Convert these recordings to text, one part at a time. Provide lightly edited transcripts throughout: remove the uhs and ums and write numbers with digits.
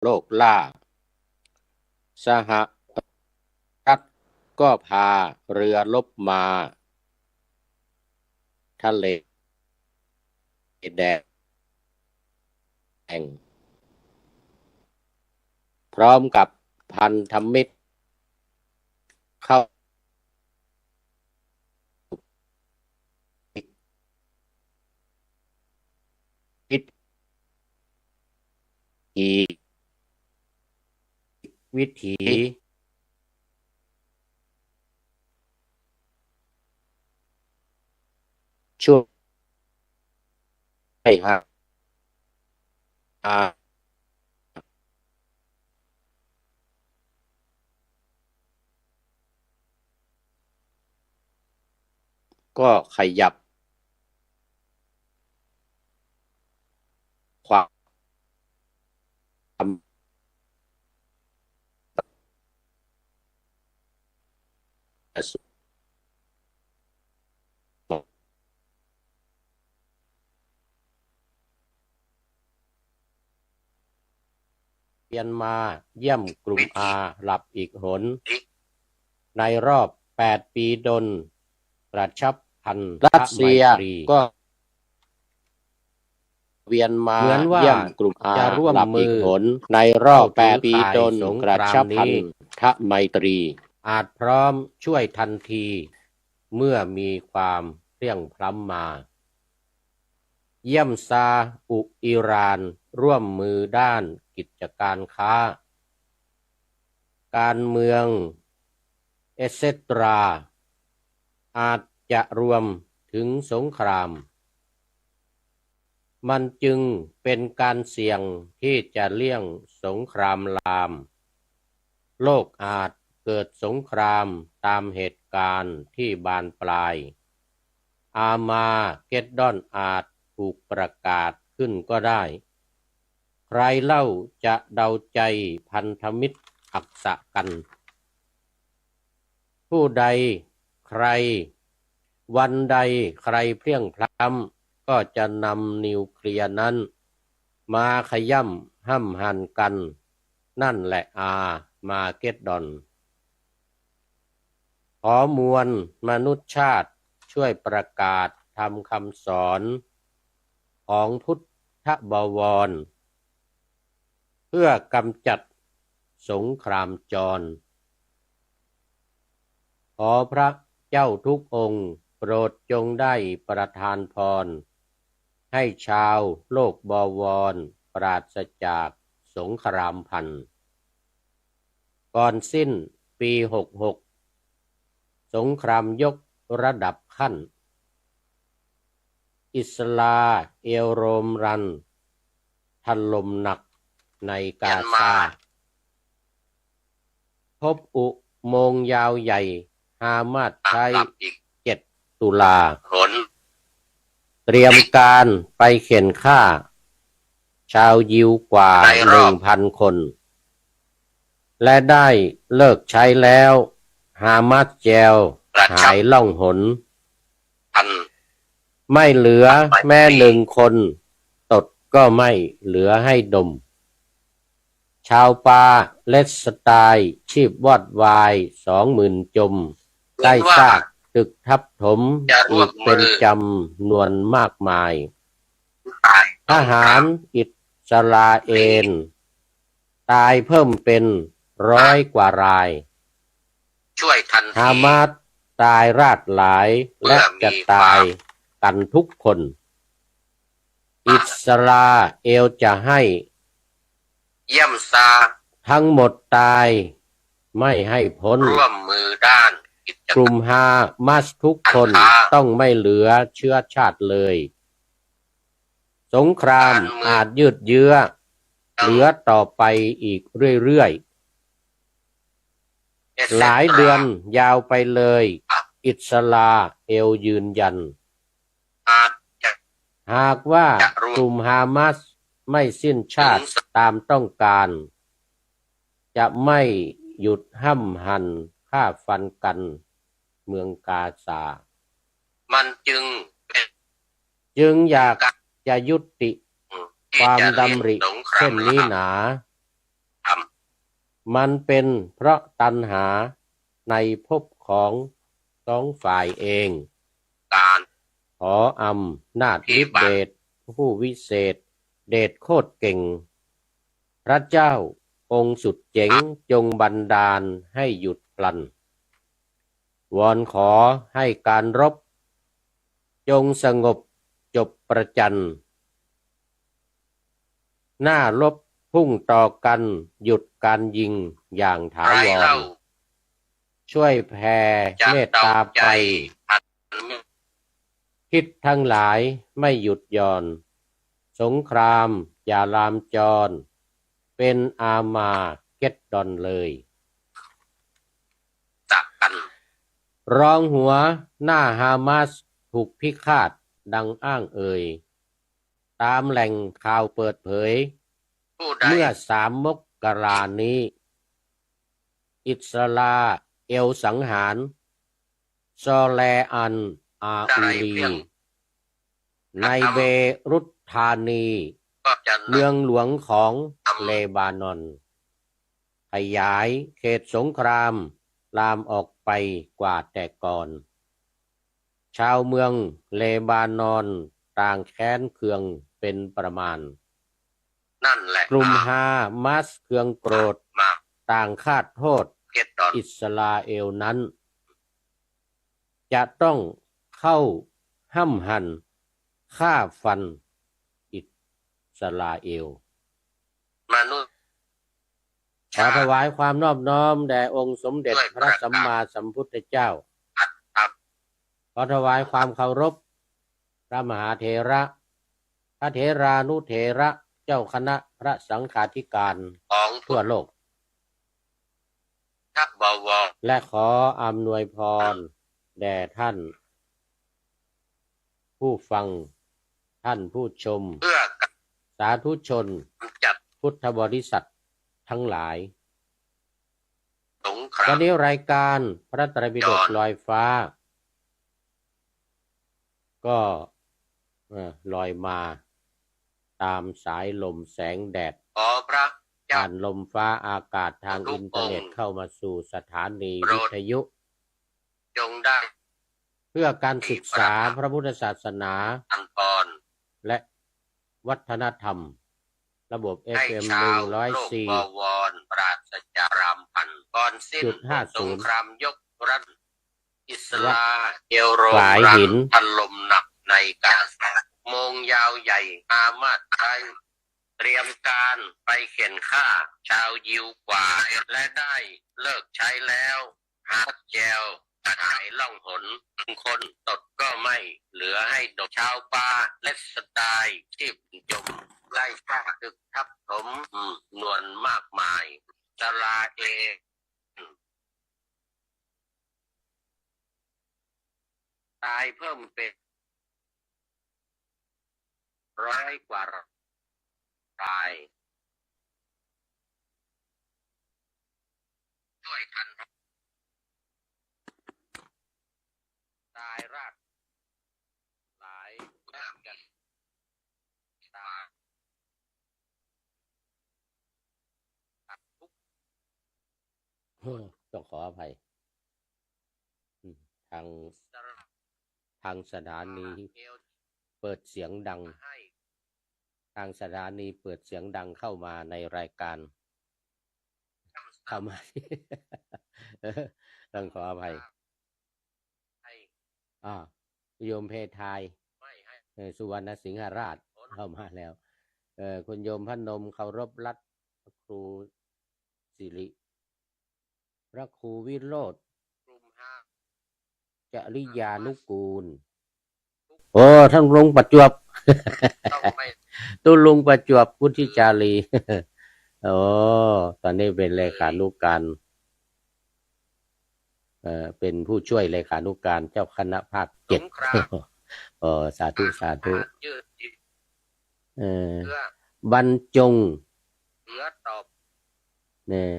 โลกล่าสหรัฐก็พาเรือรบมาทะเลแดงพร้อมกับพันธมิตรเข้าพิธีวิถีช่วยให้ก็ขยับความเมียนมาเยี่ยมกลุ่มอาหรับอีกหนในรอบ8 ปีดลกระชับพันธรัสเซียก็เวียนมาเยี่ยมกลุ่มอาหรับอีกหนในรอบ8 ปีดลกระชับพันธไมตรีอาจพร้อมช่วยทันทีเมื่อมีความเพลี่ยงพล้ำมาเยี่ยมซาอุอิหร่านร่วมมือด้านกิจการค้าการเมืองเอเซตราอาจจะรวมถึงสงครามมันจึงเป็นการเสี่ยงที่จะเลี่ยงสงครามลามโลกอาจเกิดสงครามตามเหตุการณ์ที่บานปลายอามาเกดดอนอาจถูกประกาศขึ้นก็ได้ใครเล่าจะเดาใจพันธมิตรอักษะกันผู้ใดใครวันใดใครเพลี่ยงพล้ำก็จะนำนิวเคลียร์นั้นมาขย่ำห้ำหั่นกันนั่นแหละอามาเกดดอนขอมวลมนุษยชาติช่วยประกาศทำคำสอนของพุทธบวรเพื่อกำจัดสงครามจรขอพระเจ้าทุกองค์โปรดจงได้ประทานพรให้ชาวโลกบวรปราศจากสงครามพันก่อนสิ้นปี66สงครามยกระดับขั้นอิสราเอลโรมรันถล่มหนักในกาซาพบอุโมงค์ยาวใหญ่ฮามาสใช้7 ตุลาเตรียมการไปเข็นฆ่าชาวยิวกว่า 1,000 คนและได้เลิกใช้แล้วฮามาสเจลหายล่องหนไม่เหลือแม่1 คนตดก็ไม่เหลือให้ดมชาวปาเลสไตน์ชีพวอดวาย 20,000 จมใต้ซากตึกทับถมอีกเป็นจำนวนมากมายทหารอิสราเอลตายเพิ่มเป็น100 กว่ารายฮามาสตายราดหลายและจะตายกันทุกคนอิสราเอลจะให้เยี่ยมซาทั้งหมดตายไม่ให้พ้นร่วมมือด้านกลุ่มฮามาสทุกคนต้องไม่เหลือเชื้อชาติเลยสงครามอาจยืดเยื้อเหลือต่อไปอีกเรื่อยๆหลายเดือนยาวไปเลยอิสราเอลยืนยันหากว่ากลุ่มฮามาสไม่สิ้นชาติตามต้องการจะไม่หยุดห้ำหั่นฆ่าฟันกันเมืองกาซามันจึงอยากจะยุติความดำริเช่นนี้หนา มันเป็นเพราะตัณหาในภพของสองฝ่ายเองการขออำนาจฤทธิเดชผู้วิเศษเดชโคตรเก่งพระเจ้าองค์สุดเจ๋งจงบันดาลให้หยุดพลันวอนขอให้การรบจงสงบจบประจันหน้ารบพุ่งต่อกันหยุดการยิงอย่างถาวรช่วยแผ่เมตตาไปคิดทั้งหลายไม่หยุดหย่อนสงครามอย่าลามจรเป็นอามาเก็ดดอนเลยรองหัวหน้าฮามาสถูกพิฆาตดังอ้างเอ่ยตามแหล่งข่าวเปิดเผยเมื่อ3 มกรานี้ อิสราเอลสังหารซอแลอันอาอูรีในเบรุตธานีเมืองหลวงของเลบานอนขยายเขตสงครามลามออกไปกว่าแต่ก่อนชาวเมืองเลบานอนต่างแค้นเคืองเป็นประมาณนั่นแหละกลุ่มฮามาสเคืองโกรธต่างคาดโทษอิสราเอลนั้นจะต้องเข้าห้ำหั่นฆ่าฟันอิสราเอลมนุษย์ขอถวายความนอบน้อมแด่องค์สมเด็จพระสัมมาสัมพุทธเจ้าขอถวายความเคารพพระมหาเถระพระเถรานุเถระเจ้าคณะพระสังฆาธิการของทั่วโลกและขออำนวยพรแด่ท่านผู้ฟังท่านผู้ชมสาธุชนพุทธบริษัททั้งหลายวันนี้รายการพระไตรปิฎกลอยฟ้าก็ลอยมาตามสายลมแสงแดดผ่านลมฟ้าอากาศทางอินเทอร์เน็ตเข้ามาสู่สถานีวิทยุเพื่อการศึกษาพระพุทธศาสนาและวัฒนธรรมระบบ FM 104.50ก่อนสิ้นสงครามยกรัฐอิสราเอลโรมรันถล่มหนักในกาซาโมงยาวใหญ่อามาตย์ไทยเตรียมการไปเข็นฆ่าชาวยิวกว่าและได้เลิกใช้แล้วหาแจวหายล่องหนคนตดก็ไม่เหลือให้ดกชาวป่าและสไตล์ที่จมไล่ฆ่าตึกทับถมนวลมากมายสลาเอตายเพิ่มเป็น100 กว่ารายช่วยทันตายรากหลายเริ่มกันตายทุกต้องขออภัยทางสถานีเปิดเสียงดังทางสถานีเปิดเสียงดังเข้ามาในรายการเข้ามา ต้องขออภัยโยมเพทายสุวรรณสิงหราชเข้ามาแล้วคุณโยมพนมเคารพรัตน์ครูสิริพระครูวิโรธจริยานุกูลโอ้ท่านลุงประจวบ ตุลุงประจวบพุทธิจารีโอ้ตอนนี้เป็นเลขานุการเป็นผู้ช่วยเลขานุการเจ้าคณะภาค7สาธุสาธุบรรจงเนี่ย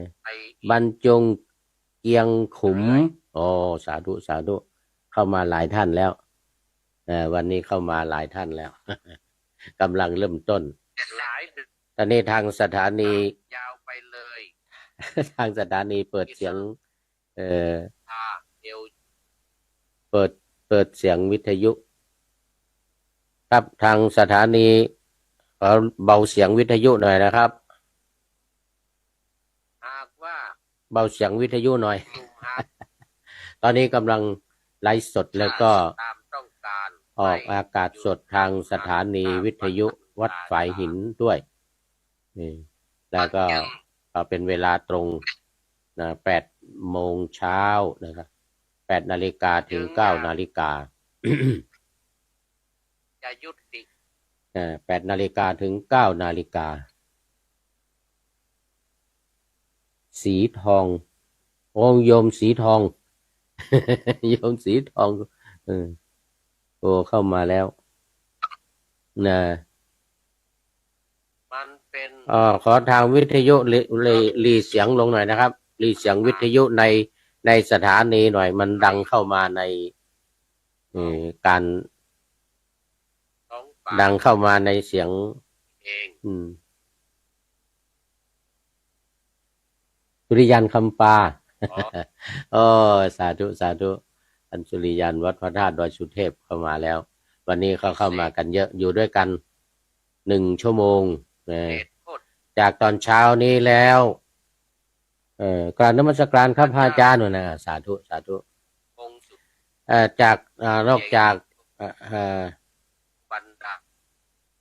บรรจงเกียงขุมสาธุสาธุเข้ามาหลายท่านแล้ววันนี้เข้ามาหลายท่านแล้วกำลังเริ่มต้นตอนนี้ทางสถานียาวไปเลย ทางสถานีเปิดเสียงเอ่อเปิดเสียงวิทยุครับทางสถานีขอเบาเสียงวิทยุหน่อยนะครับหากว่าเบาเสียงวิทยุหน่อย ตอนนี้กำลังไลฟ์สดแล้วก็ออกอากาศสดทางสถานีวิทยุวัดฝายหินด้วยนี่แล้วก็เป็นเวลาตรงนะ8 โมงเช้านะครับ8 นาฬิกาถึง9 นาฬิกาจะยุติ8 นาฬิกาถึง9 นาฬิกาสีทององค์โยมสีทอง โยมสีทองโอ้เข้ามาแล้วนะมันเป็นขอทางวิทยุรีเสียงลงหน่อยนะครับรีเสียงวิทยุในสถานีหน่อยมันดังเข้ามาในการดังเข้ามาในเสียงเองสุริยันคำปาโอ้สาธุสาธุท่านสุริยันวัดพระธาตุดอยสุเทพเข้ามาแล้ววันนี้เขาเข้ามากันเยอะอยู่ด้วยกัน1 ชั่วโมงจากตอนเช้านี้แล้วกราบนมัสการครับพระอาจารย์นะสาธุสาธุจากนอกจาก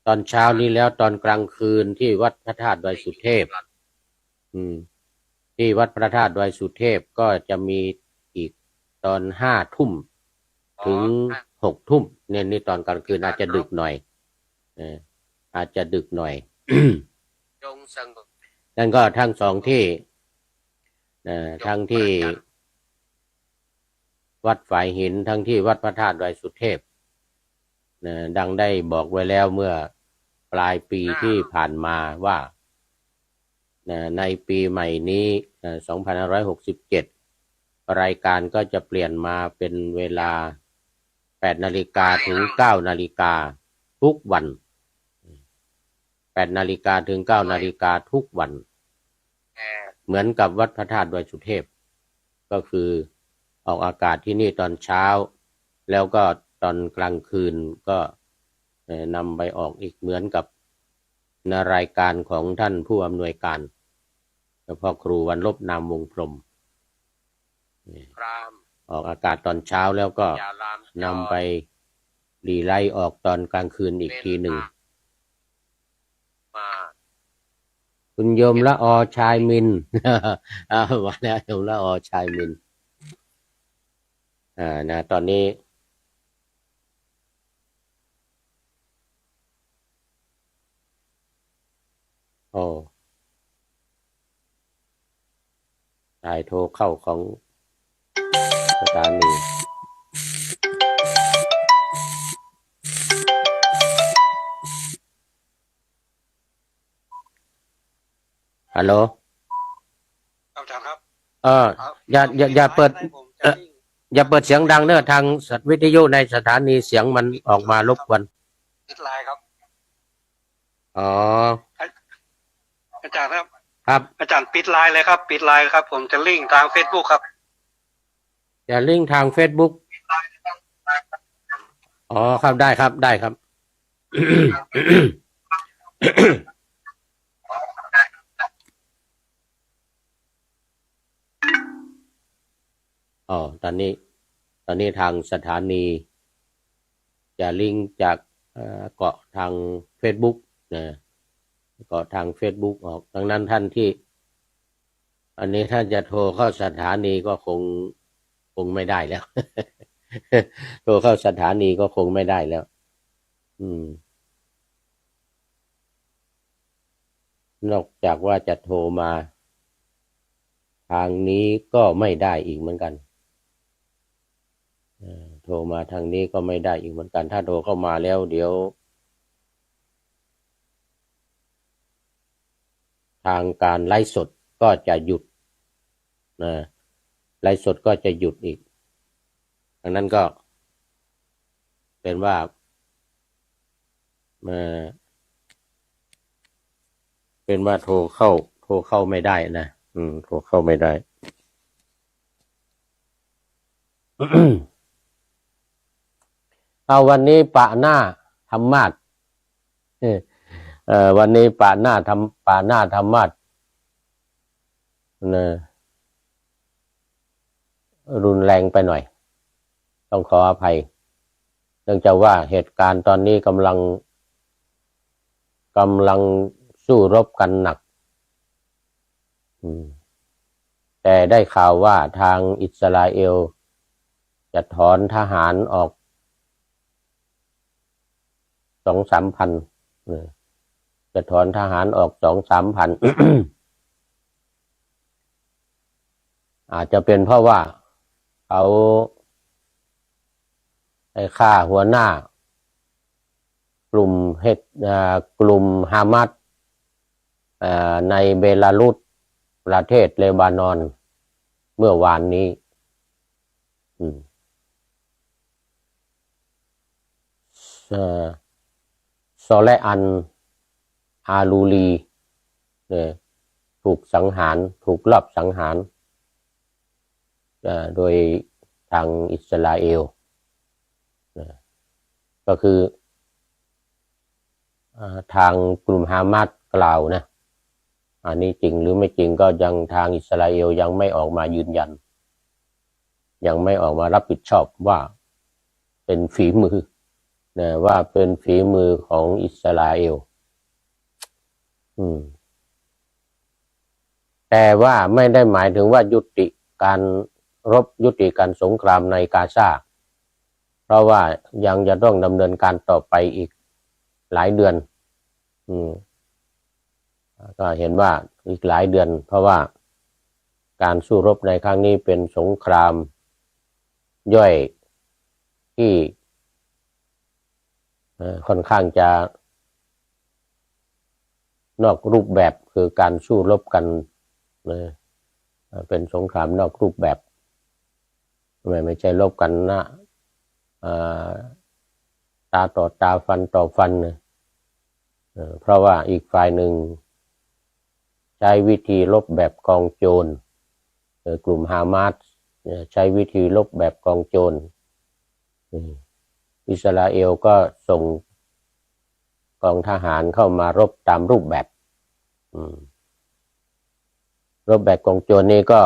ตอนเช้านี้แล้วตอนกลางคืนที่วัดพระธาตุดอยสุเทพที่วัดพระธาตุดอยสุเทพก็จะมีอีกตอน5 ทุ่มถึง6 ทุ่มเนี่ยนี่ตอนกลางคืนอาจจะดึกหน่อยอาจจะดึกหน่อย จงสงบนั่นก็ทั้ง2 ที่ทั้งที่วัดฝายหินทั้งที่วัดพระธาตุดอยสุเทพดังได้บอกไว้แล้วเมื่อปลายปีที่ผ่านมาว่าในปีใหม่นี้2567รายการก็จะเปลี่ยนมาเป็นเวลา8 นาฬิกาถึง9 นาฬิกาทุกวัน8 นาฬิกาถึง9 นาฬิกาทุกวันเหมือนกับวัดพระธาตุดอยสุเทพก็คือออกอากาศที่นี่ตอนเช้าแล้วก็ตอนกลางคืนก็นำไปออกอีกเหมือนกับในรายการของท่านผู้อำนวยการพ่อครูวันลบนามวงพรหมออกอากาศตอนเช้าแล้วก็นำไปรีไลท์ออกตอนกลางคืนอีกทีหนึ่งคุณโยมละอชายมินมาแล้วโยมละอชายมินนะตอนนี้โอ้สายโทรเข้าของสถานีฮัลโหลอาจารย์ครับอย่าเปิดอย่าเปิดเสียงดังเนอะทางวิทยุในสถานีเสียงมันออกมารบกวนปิดไลน์ครับอ๋ออาจารย์ครับครับอาจารย์ปิดไลน์เลยครับปิดไลน์ครับผมจะลิงก์ทาง Facebook ครับจะลิงก์ทาง Facebook อ๋อครับได้ครับได้ครับ อ๋อตอนนี้ทางสถานีจะลิงก์จากเกาะทาง Facebook นะเกาะทาง Facebook ออกดังนั้นท่านที่อันนี้ท่านจะโทรเข้าสถานีก็คงไม่ได้แล้ว โทรเข้าสถานีก็คงไม่ได้แล้วนอกจากว่าจะโทรมาทางนี้ก็ไม่ได้อีกเหมือนกันโทรมาทางนี้ก็ไม่ได้อีกเหมือนกันถ้าโทรเข้ามาแล้วเดี๋ยวทางการไลฟ์สดก็จะหยุดไลฟ์สดก็จะหยุดอีกดังนั้นก็เป็นว่าโทรเข้าไม่ได้นะ โทรเข้าไม่ได้ เอาวันนี้ปะหน้าธรรมาสวันนี้ปะหน้าธรรมาสนะรุนแรงไปหน่อยต้องขออภัยเนื่องจากว่าเหตุการณ์ตอนนี้กำลังสู้รบกันหนักแต่ได้ข่าวว่าทางอิสราเอลจะถอนทหารออก2-3 พันจะถอนทหารออก2-3 พัน อาจจะเป็นเพราะว่าเขาได้ฆ่าหัวหน้ากลุ่มฮามาสในเบลารุสประเทศเลบานอนเมื่อวานนี้ซอเลอันอาลูลีถูกสังหารถูกลอบสังหารโดยทางอิสราเอลก็คือทางกลุ่มฮามาสกล่าวนะอันนี้จริงหรือไม่จริงก็ยังทางอิสราเอลยังไม่ออกมายืนยันยังไม่ออกมารับผิดชอบว่าเป็นฝีมือนะว่าเป็นฝีมือของอิสราเอลแต่ว่าไม่ได้หมายถึงว่ายุติการรบยุติการสงครามในกาซาเพราะว่ายังจะต้องดำเนินการต่อไปอีกหลายเดือนก็เห็นว่าอีกหลายเดือนเพราะว่าการสู้รบในครั้งนี้เป็นสงครามย่อยที่ค่อนข้างจะนอกรูปแบบคือการสู้รบกันเป็นสงครามนอกรูปแบบไม่ใช่รบกันนะตาต่อตาฟันต่อฟันเพราะว่าอีกฝ่ายหนึ่งใช้วิธีรบแบบกองโจรกลุ่มฮามาสใช้วิธีรบแบบกองโจรอิสราเอลก็ส่งกองทหารเข้ามารบตามรูปแบบรบแบบกองโจรนี่ก็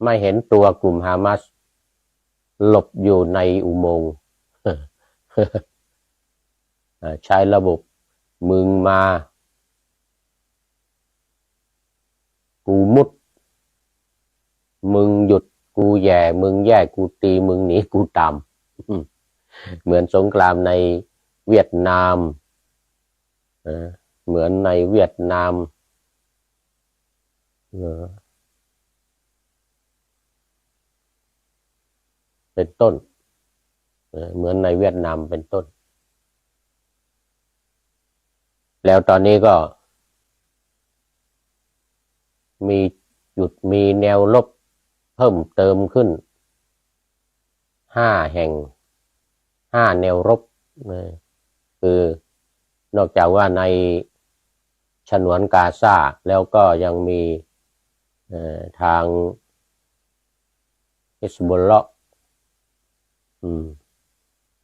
ไม่เห็นตัวกลุ่มฮามาสหลบอยู่ในอุโมงค์ใช้ระบบมึงมากูมุดมึงหยุดกูแย่มึงแย่กูตีมึงหนีกูตามเหมือนสงครามในเวียดนามเหมือนในเวียดนามเป็นต้นเหมือนในเวียดนามเป็นต้นแล้วตอนนี้ก็มีแนวรบเพิ่มเติมขึ้น5 แห่ง5 แนวรบคือนอกจากว่าในฉนวนกาซาแล้วก็ยังมีทางฮิซบุลลอฮ์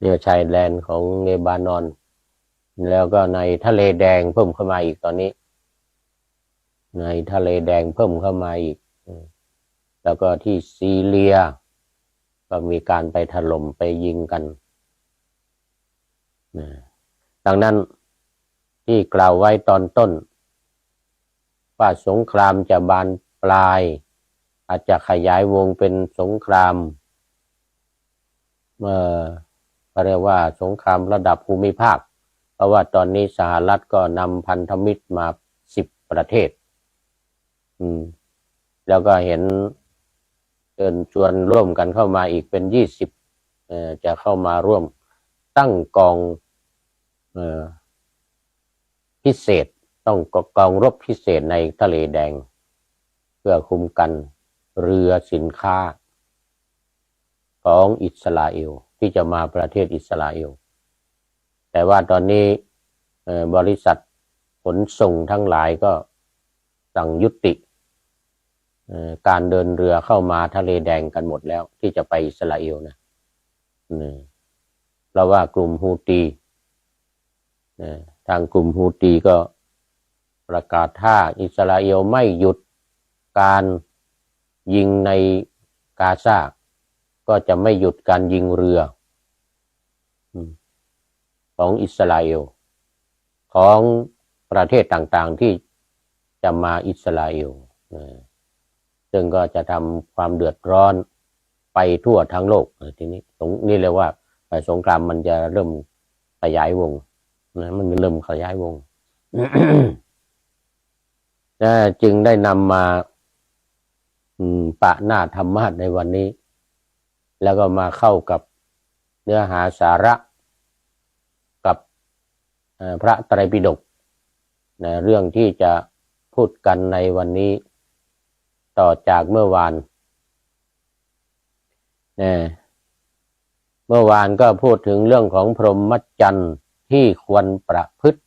เนี่ยชายแดนของเลบานอนแล้วก็ในทะเลแดงเพิ่มเข้ามาอีกตอนนี้ในทะเลแดงเพิ่มเข้ามาอีกแล้วก็ที่ซีเรียก็มีการไปถล่มไปยิงกันดังนั้นที่กล่าวไว้ตอนต้นว่าสงครามจะบานปลายอาจจะขยายวงเป็นสงครามเรียกว่าสงครามระดับภูมิภาคเพราะว่าตอนนี้สหรัฐก็นำพันธมิตรมา10 ประเทศแล้วก็เห็นเชิญชวนร่วมกันเข้ามาอีกเป็น20จะเข้ามาร่วมตั้งกองพิเศษต้องกองรบพิเศษในทะเลแดงเพื่อคุ้มกันเรือสินค้าของอิสราเอลที่จะมาประเทศอิสราเอลแต่ว่าตอนนี้บริษัทขนส่งทั้งหลายก็สั่งยุติ การเดินเรือเข้ามาทะเลแดงกันหมดแล้วที่จะไปอิสราเอลนะเพราะว่ากลุ่มฮูตีทางกลุ่มฮูตีก็ประกาศถ้าอิสราเอลไม่หยุดการยิงในกาซาก็จะไม่หยุดการยิงเรือของอิสราเอลของประเทศต่างๆที่จะมาอิสราเอลซึ่งก็จะทำความเดือดร้อนไปทั่วทั้งโลกทีนี้นี่เลยว่าสงครามมันจะเริ่มขยายวงมันเริ่มขยายวง จึงได้นำมาปะหน้าธรรมะในวันนี้แล้วก็มาเข้ากับเนื้อหาสาระกับพระไตรปิฎกเรื่องที่จะพูดกันในวันนี้ต่อจากเมื่อวานเมื่อวานก็พูดถึงเรื่องของพรหมจรรย์ที่ควรประพฤติ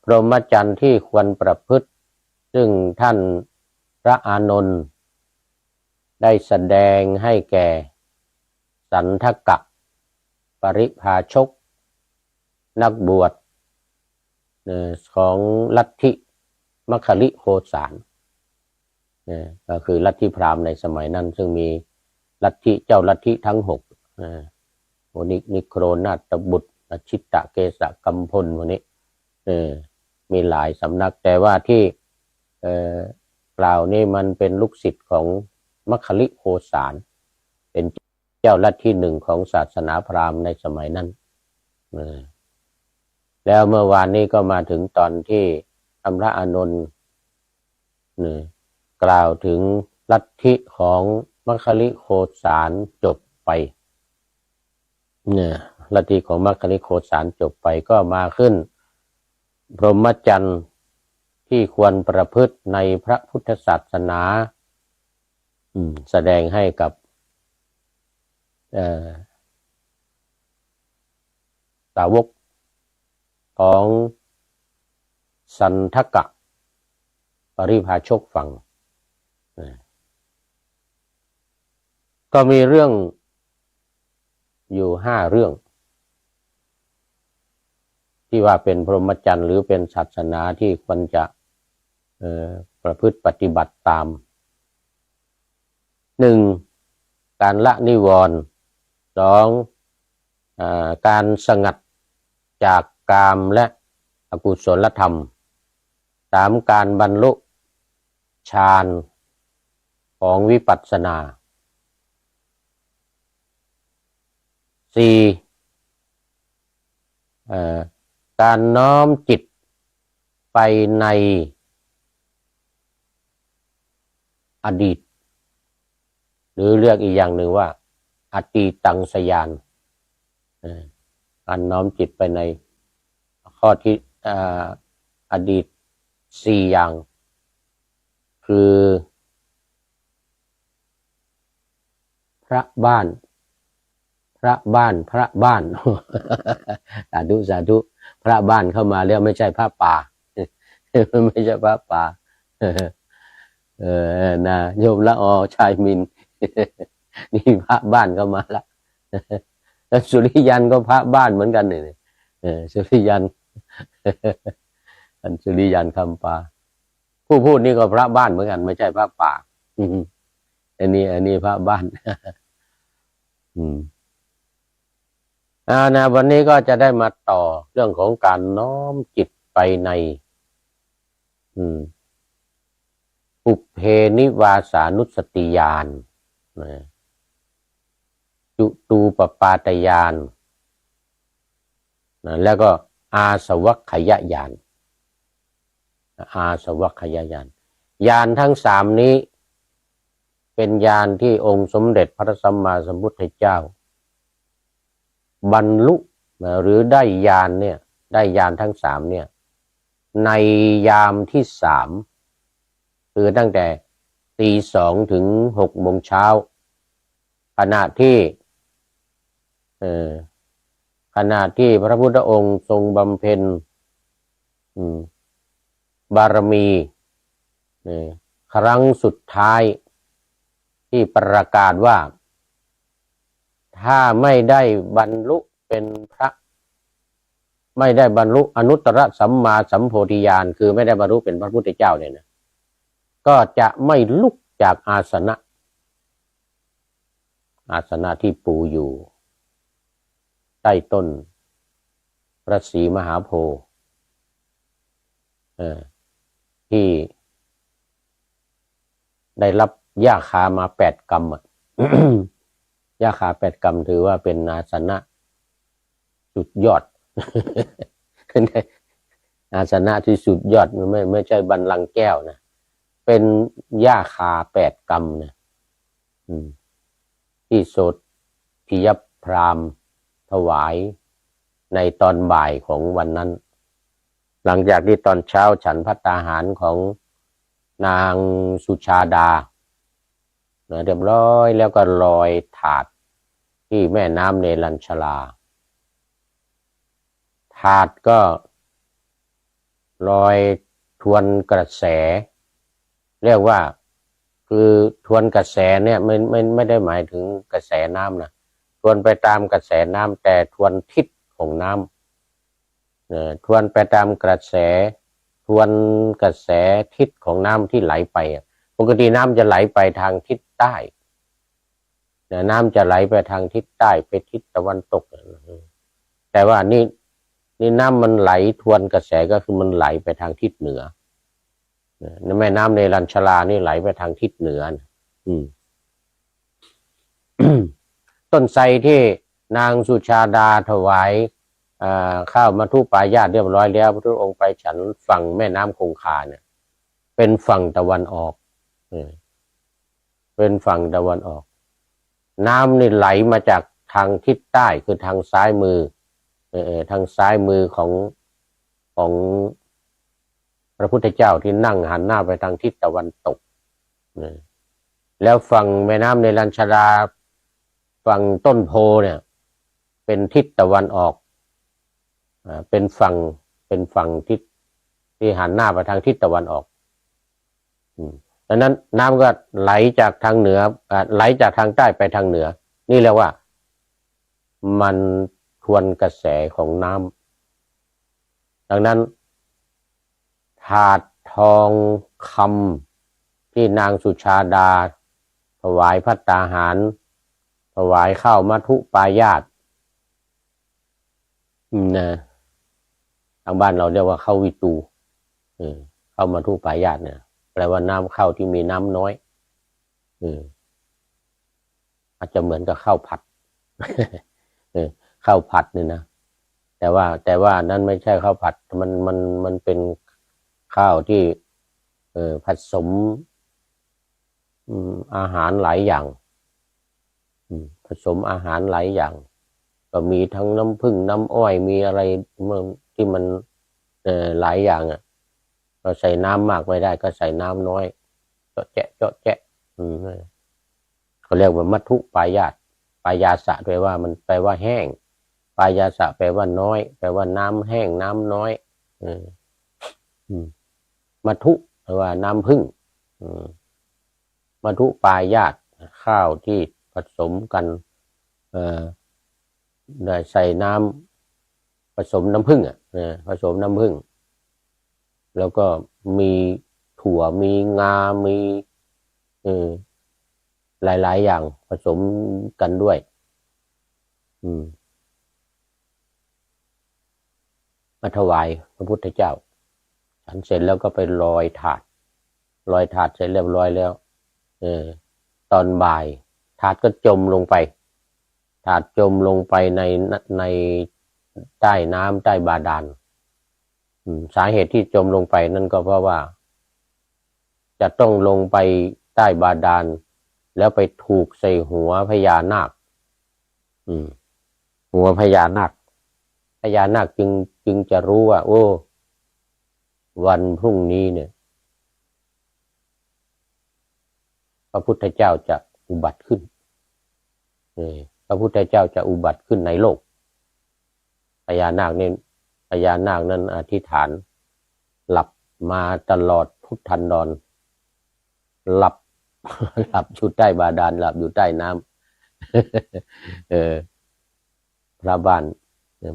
พรหมจรรย์ที่ควรประพฤติซึ่งท่านพระอานนท์ได้แสดงให้แก่สันทกะปริภาชกนักบวชของลัทธิมัคคิริโคสารก็คือลัทธิพราหมณ์ในสมัยนั้นซึ่งมีลัทธิเจ้าลัทธิทั้ง6โอนิโครนาตบุตรชิตตะเกสะกัมพลวันนี้มีหลายสำนักแต่ว่าที่กล่าวนี่มันเป็นลูกศิษย์ของมัคคิริโคสารเป็นเจ้าลัทธิหนึ่งของศาสนาพราหมณ์ในสมัยนั้นแล้วเมื่อวานนี้ก็มาถึงตอนที่พระอานนท์กล่าวถึงลัทธิของมัคคิริโคสารจบไปลัทธิของมัคคิริโคสารจบไปก็มาขึ้นพรหมจรรย์ที่ควรประพฤติในพระพุทธศาสนาแสดงให้กับสาวกของสันทกะปริภาชกฟังก็มีเรื่องอยู่5 เรื่องที่ว่าเป็นพรหมจรรย์หรือเป็นศาสนาที่ควรจะประพฤติปฏิบัติตาม 1. การละนิวรณ์ 2. การสงัดจากกามและอกุศลธรรม 3. การบรรลุฌานของวิปัสสนา 4. การน้อมจิตไปในอดีตหรือเรียกอีกอย่างหนึ่งว่าอตีตังสยานการน้อมจิตไปในข้อที่อดีต4 อย่างคือพระบ้าน สาธุพระบ้านเข้ามาแล้วไม่ใช่พระป่า ไม่ใช่พระป่านะโยมละอชายมิน นี่พระบ้านเข้ามาละแล้วสุริยันก็พระบ้านเหมือนกันเนี่ยสุริยัน อันสุริยันคำปาผู้พูดนี่ก็พระบ้านเหมือนกันไม่ใช่พระป่าอันนี้พระบ้านนะวันนี้ก็จะได้มาต่อเรื่องของการน้อมจิตไปในปุพเพนิวาสานุสติญาณจุตูปปาตญาณแล้วก็อาสวัคคยญาณญาณทั้ง3นี้เป็นญาณที่องค์สมเด็จพระสัมมาสัมพุทธเจ้าบรรลุหรือได้ญาณเนี่ยได้ญาณทั้ง3เนี่ยในยามที่3คือตั้งแต่ตี 2ถึง 6 โมงเช้าขณะที่พระพุทธองค์ทรงบำเพ็ญบารมีค ครั้งสุดท้ายที่ประกาศว่าถ้าไม่ได้บรรลุเป็นพระไม่ได้บรรลุอนุตตรสัมมาสัมโพธิญาณคือไม่ได้บรรลุเป็นพระพุทธเจ้าเนี่ยนะก็จะไม่ลุกจากอาสนะที่ปูอยู่ใต้ต้นพระศรีมหาโพธิ์ที่ได้รับยาคามา8 กรรม ยาคา8 กรรมถือว่าเป็นอาสนะสุดยอด อาสนะที่สุดยอดไม่ใช่บัลลังก์แก้วนะเป็นยาคา8 กรรมนะที่โสธิยพราหมณ์ถวายในตอนบ่ายของวันนั้นหลังจากที่ตอนเช้าฉันภัตตาหารของนางสุชาดาเรียบร้อยแล้วก็ลอยถาดที่แม่น้ำเนรัญชลาถาดก็ลอยทวนกระแสเรียกว่าคือทวนกระแสเนี่ยไม่ได้หมายถึงกระแสน้ำนะทวนไปตามกระแสน้ำแต่ทวนทิศของน้ำทวนไปตามกระแสทวนกระแสทิศของน้ำที่ไหลไปปกติน้ำจะไหลไปทางทิศใต้น้ำจะไหลไปทางทิศใต้ไปทิศตะวันตกแต่ว่านี่น้ำมันไหลทวนกระแสก็คือมันไหลไปทางทิศเหนือแม่น้ำเนรัญชลานี่ไหลไปทางทิศเหนือต้นไทรที่นางสุชาดาถวายข้าวมัทุปายาตเรียบร้อยแล้วพระพุทธองค์ไปฉันฝั่งแม่น้ำคงคาเนี่ยเป็นฝั่งตะวันออกเป็นฝั่งตะวันออกน้ำนี่ไหลมาจากทางทิศใต้คือทางซ้ายมือทางซ้ายมือของพระพุทธเจ้าที่นั่งหันหน้าไปทางทิศตะวันตกแล้วฝั่งแม่น้ำเนรัญชลาฝั่งต้นโพเนี่ยเป็นทิศตะวันออกเป็นฝั่งทิศที่หันหน้าไปทางทิศตะวันออกดังนั้นน้ำก็ไหลจากทางเหนือไหลจากทางใต้ไปทางเหนือนี่เรียกว่ามันทวนกระแสของน้ำดังนั้นถาดทองคำที่นางสุชาดาถวายภัตตาหารถวายข้าวมัทุปายาตนะทางบ้านเราเรียกว่าข้าววิตูข้าวมัทุปายาตเนี่ยแปลว่าน้ำข้าวที่มีน้ำน้อยอาจจะเหมือนกับข้าวผัด ข้าวผัดเนี่ยนะแต่ว่านั่นไม่ใช่ข้าวผัดมันเป็นข้าวที่ผสมอาหารหลายอย่างผสมอาหารหลายอย่างก็มีทั้งน้ำผึ้งน้ำอ้อยมีอะไรที่มันหลายอย่างเราใส่น้ำมากไม่ได้ก็ใส่น้ำน้อยเจาะแจ๊ะเขาเรียกว่ามัทุปายาตปายาสะแปลว่ามันแปลว่าแห้งปายาสะแปลว่าน้อยแปลว่าน้ำแห้งน้ำน้อยมัทุแปลว่าน้ำผึ้งมัทุปายาตข้าวที่ผสมกันใส่น้ำผสมน้ำผึ้งผสมน้ำผึ้งแล้วก็มีถั่วมีงามีหลายๆอย่างผสมกันด้วยมาถวายพระพุทธเจ้าฉันเสร็จแล้วก็ไปลอยถาดเสร็จเรียบร้อยแล้วตอนบ่ายถาดก็จมลงไปในใต้น้ำใต้บาดาลสาเหตุที่จมลงไปนั่นก็เพราะว่าจะต้องลงไปใต้บาดาลแล้วไปถูกใส่หัวพญานาคหัวพญานาคจึงจะรู้ว่าโอ้วันพรุ่งนี้เนี่ยพระพุทธเจ้าจะอุบัติขึ้นพระพุทธเจ้าจะอุบัติขึ้นในโลกพญานาคนั้นอธิษฐานหลับมาตลอดพุทธันดร หลับ หลับอยู่ใต้บาดาลหลับอยู่ใต้น้ำ พระบ้าน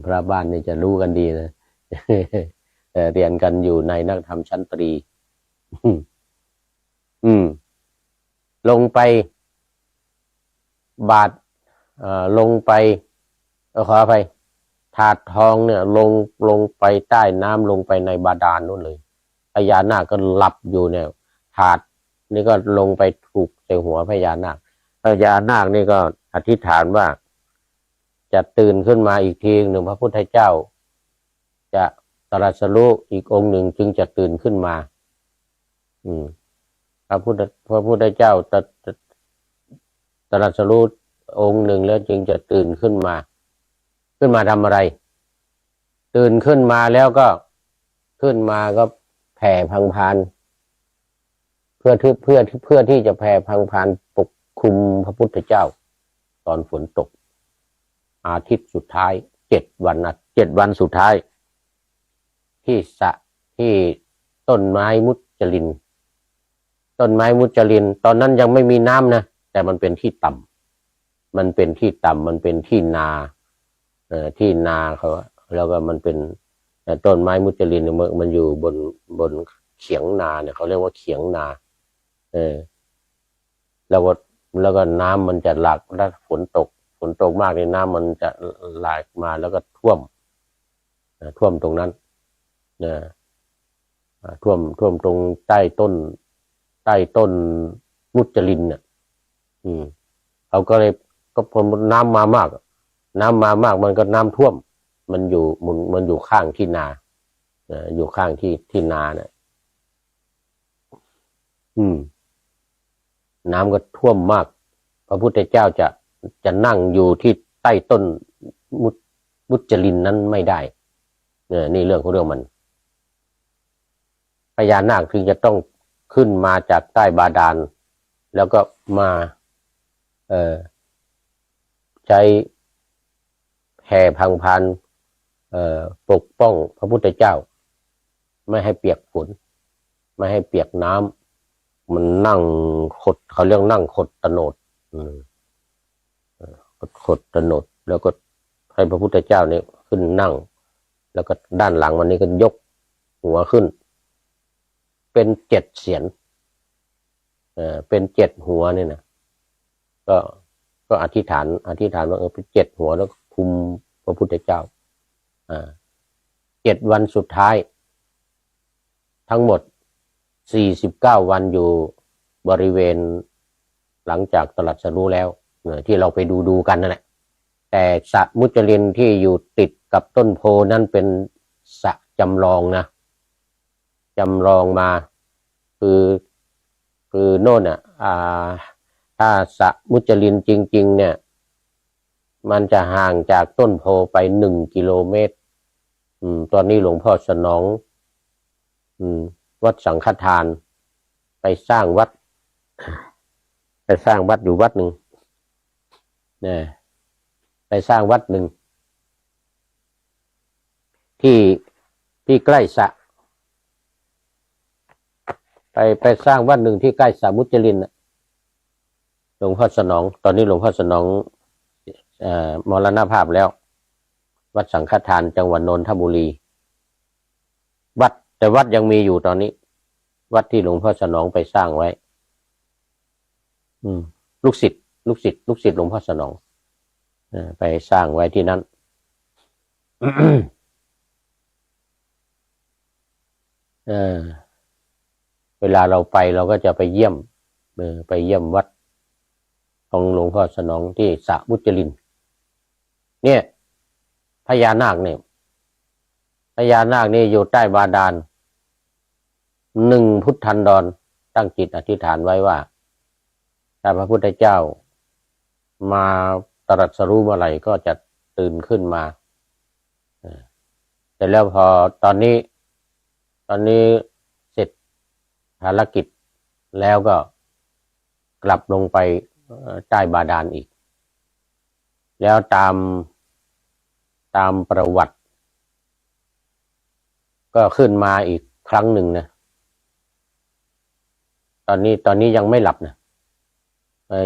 พระบ้านนี่จะรู้กันดีนะ เรียนกันอยู่ในนักธรรมชั้นตรี ลงไปบาทลงไปขออภัยถาดทองเนี่ยลงไปใต้น้ำลงไปในบาดาลนู่นเลยพญานาคก็หลับอยู่เนี่ยถาดนี่ก็ลงไปถูกใส่หัวพญานาคพญานาคนี่ก็อธิษฐานว่าจะตื่นขึ้นมาอีกทีหนึ่งพระพุทธเจ้าจะตรัสรู้อีกองค์หนึ่งจึงจะตื่นขึ้นมาพระพุทธเจ้าตรัสรู้องค์หนึ่งแล้วจึงจะตื่นขึ้นมาทำอะไรตื่นขึ้นมาแล้วก็ขึ้นมาก็แผ่พังพานเพื่อที่จะแผ่พังพานปกคลุมพระพุทธเจ้าตอนฝนตกอาทิตย์สุดท้าย7 วันสุดท้ายที่ต้นไม้มุจลินตอนนั้นยังไม่มีน้ำนะแต่มันเป็นที่ต่ำมันเป็นที่นาที่นาเขาแล้วก็มันเป็นต้นไม้มุจลินมันอยู่บนเขียงนาเนี่ยเขาเรียกว่าเขียงนาแล้วก็น้ำมันจะหลากถ้าฝนตกมากในน้ำมันจะหลากมาแล้วก็ท่วมตรงนั้นท่วมตรงใต้ต้นมุจลินเนี่ยเขาก็เลยก็พอน้ำมามากมันก็น้ำท่วมมันอยู่ข้างที่นาอยู่ข้างที่นาเนี่ยน้ำก็ท่วมมากพระพุทธเจ้าจะนั่งอยู่ที่ใต้ต้นมุจลินนั้นไม่ได้นี่เรื่องของเรื่องมันพญานาคถึงจะต้องขึ้นมาจากใต้บาดาลแล้วก็มาใช้แผ่พังพานปกป้องพระพุทธเจ้าไม่ให้เปียกฝนไม่ให้เปียกน้ำมันนั่งขดเขาเรียกนั่งขดตโนดขดตโนดแล้วก็ให้พระพุทธเจ้าเนี่ยขึ้นนั่งแล้วก็ด้านหลังมันนี่ก็ยกหัวขึ้นเป็น7 เสียนเป็น7 หัวเนี่ยนะก็อธิษฐานว่าเป็น7 หัวแล้วคุมพระพุทธเจ้า7 วันสุดท้ายทั้งหมด49 วันอยู่บริเวณหลังจากตรัสรู้แล้วที่เราไปดูกันนั่นแหละแต่สระมุจลินที่อยู่ติดกับต้นโพนั้นเป็นสระจำลองนะจำลองมาคือโน่นถ้าสระมุจลินจริงๆเนี่ยมันจะห่างจากต้นโพไป1 กิโลเมตรตอนนี้หลวงพ่อสนองวัดสังฆทานไปสร้างวัดอยู่วัดหนึ่งไปสร้างวัดหนึ่งที่ใกล้สระไปสร้างวัดหนึ่งที่ใกล้สระมุจลินหลวงพ่อสนองตอนนี้หลวงพ่อสนองมรณภาพแล้ววัดสังฆทานจังหวัดนนทบุรีแต่วัดยังมีอยู่ตอนนี้วัดที่หลวงพ่อสนองไปสร้างไว้ลูกศิษย์หลวงพ่อสนองไปสร้างไว้ที่นั้น เวลาเราไปเราก็จะไปเยี่ยมวัดของหลวงพ่อสนองที่สระมุจลินเนี่ยพญานาคเนี่ยอยู่ใต้บาดาล1 พุทธันดรตั้งจิตอธิษฐานไว้ว่าถ้าพระพุทธเจ้ามาตรัสรู้เมื่อไหร่ก็จะตื่นขึ้นมาแต่แล้วพอตอนนี้เสร็จภารกิจแล้วก็กลับลงไปใต้บาดาลอีกแล้วตามประวัติก็ขึ้นมาอีกครั้งหนึ่งนะ ตอนนี้ยังไม่หลับนะ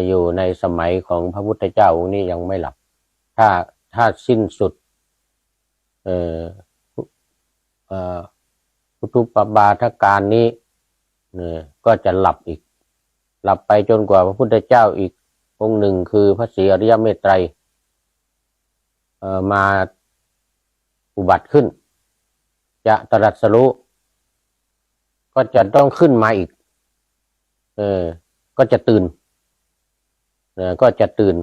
อยู่ในสมัยของพระพุทธเจ้าองค์นี้ยังไม่หลับถ้าสิ้นสุดเอ่อเอ่อพุทธุปบาทการนี้ก็จะหลับอีกหลับไปจนกว่าพระพุทธเจ้าอีกองค์หนึ่งคือพระศรีอริยเมตไตรมาอุบัติขึ้นจะตรัสรู้ก็จะต้องขึ้นมาอีกก็จะตื่นก็จะตื่น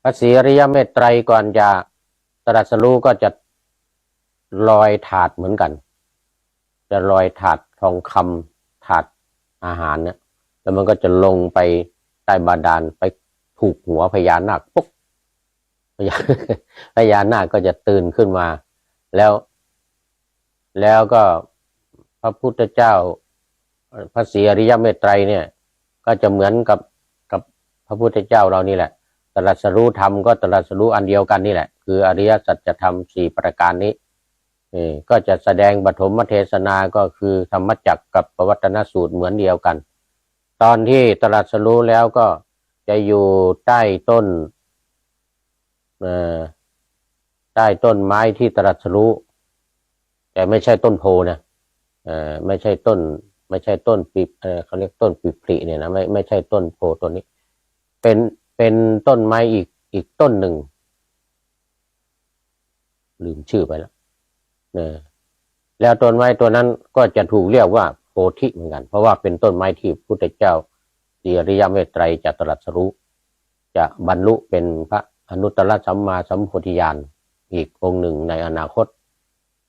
พระศรีอริยเมตไตรก่อนจะตรัสรู้ก็จะลอยถาดเหมือนกันจะลอยถาดทองคำถาดอาหารเนี่ยแล้วมันก็จะลงไปใต้บาดาลไปถูกหัวพญานาคปุ๊บพญานาคก็จะตื่นขึ้นมาแล้วก็พระพุทธเจ้าพระศรีอริยเมตไตรเนี่ยก็จะเหมือนกับพระพุทธเจ้าเรานี่แหละตรัสรู้ธรรมก็ตรัสรู้อันเดียวกันนี่แหละคืออริยสัจธรรม4ประการนี้ก็จะแสดงปฐมเทศนาก็คือธรรมจักรกับปวัตตนสูตรเหมือนเดียวกันตอนที่ตรัสรู้แล้วก็จะอยู่ใต้ต้นไม้ที่ตรัสรู้แต่ไม่ใช่ต้นโพนะไม่ใช่ต้นปีเขาเรียกต้นปีพลิเนี่ยนะไม่ใช่ต้นโพต้นนี้เป็นต้นไม้อีกต้นหนึ่งลืมชื่อไปแล้วแล้วต้นไม้ตัวนั้นก็จะถูกเรียกว่าโพธิเหมือนกันเพราะว่าเป็นต้นไม้ที่พุทธเจ้าศรีอริยเมตไตรจะตรัสรู้จะบรรลุเป็นพระอนุตตรสัมมาสัมโพธิญาณอีกองค์หนึ่งในอนาคต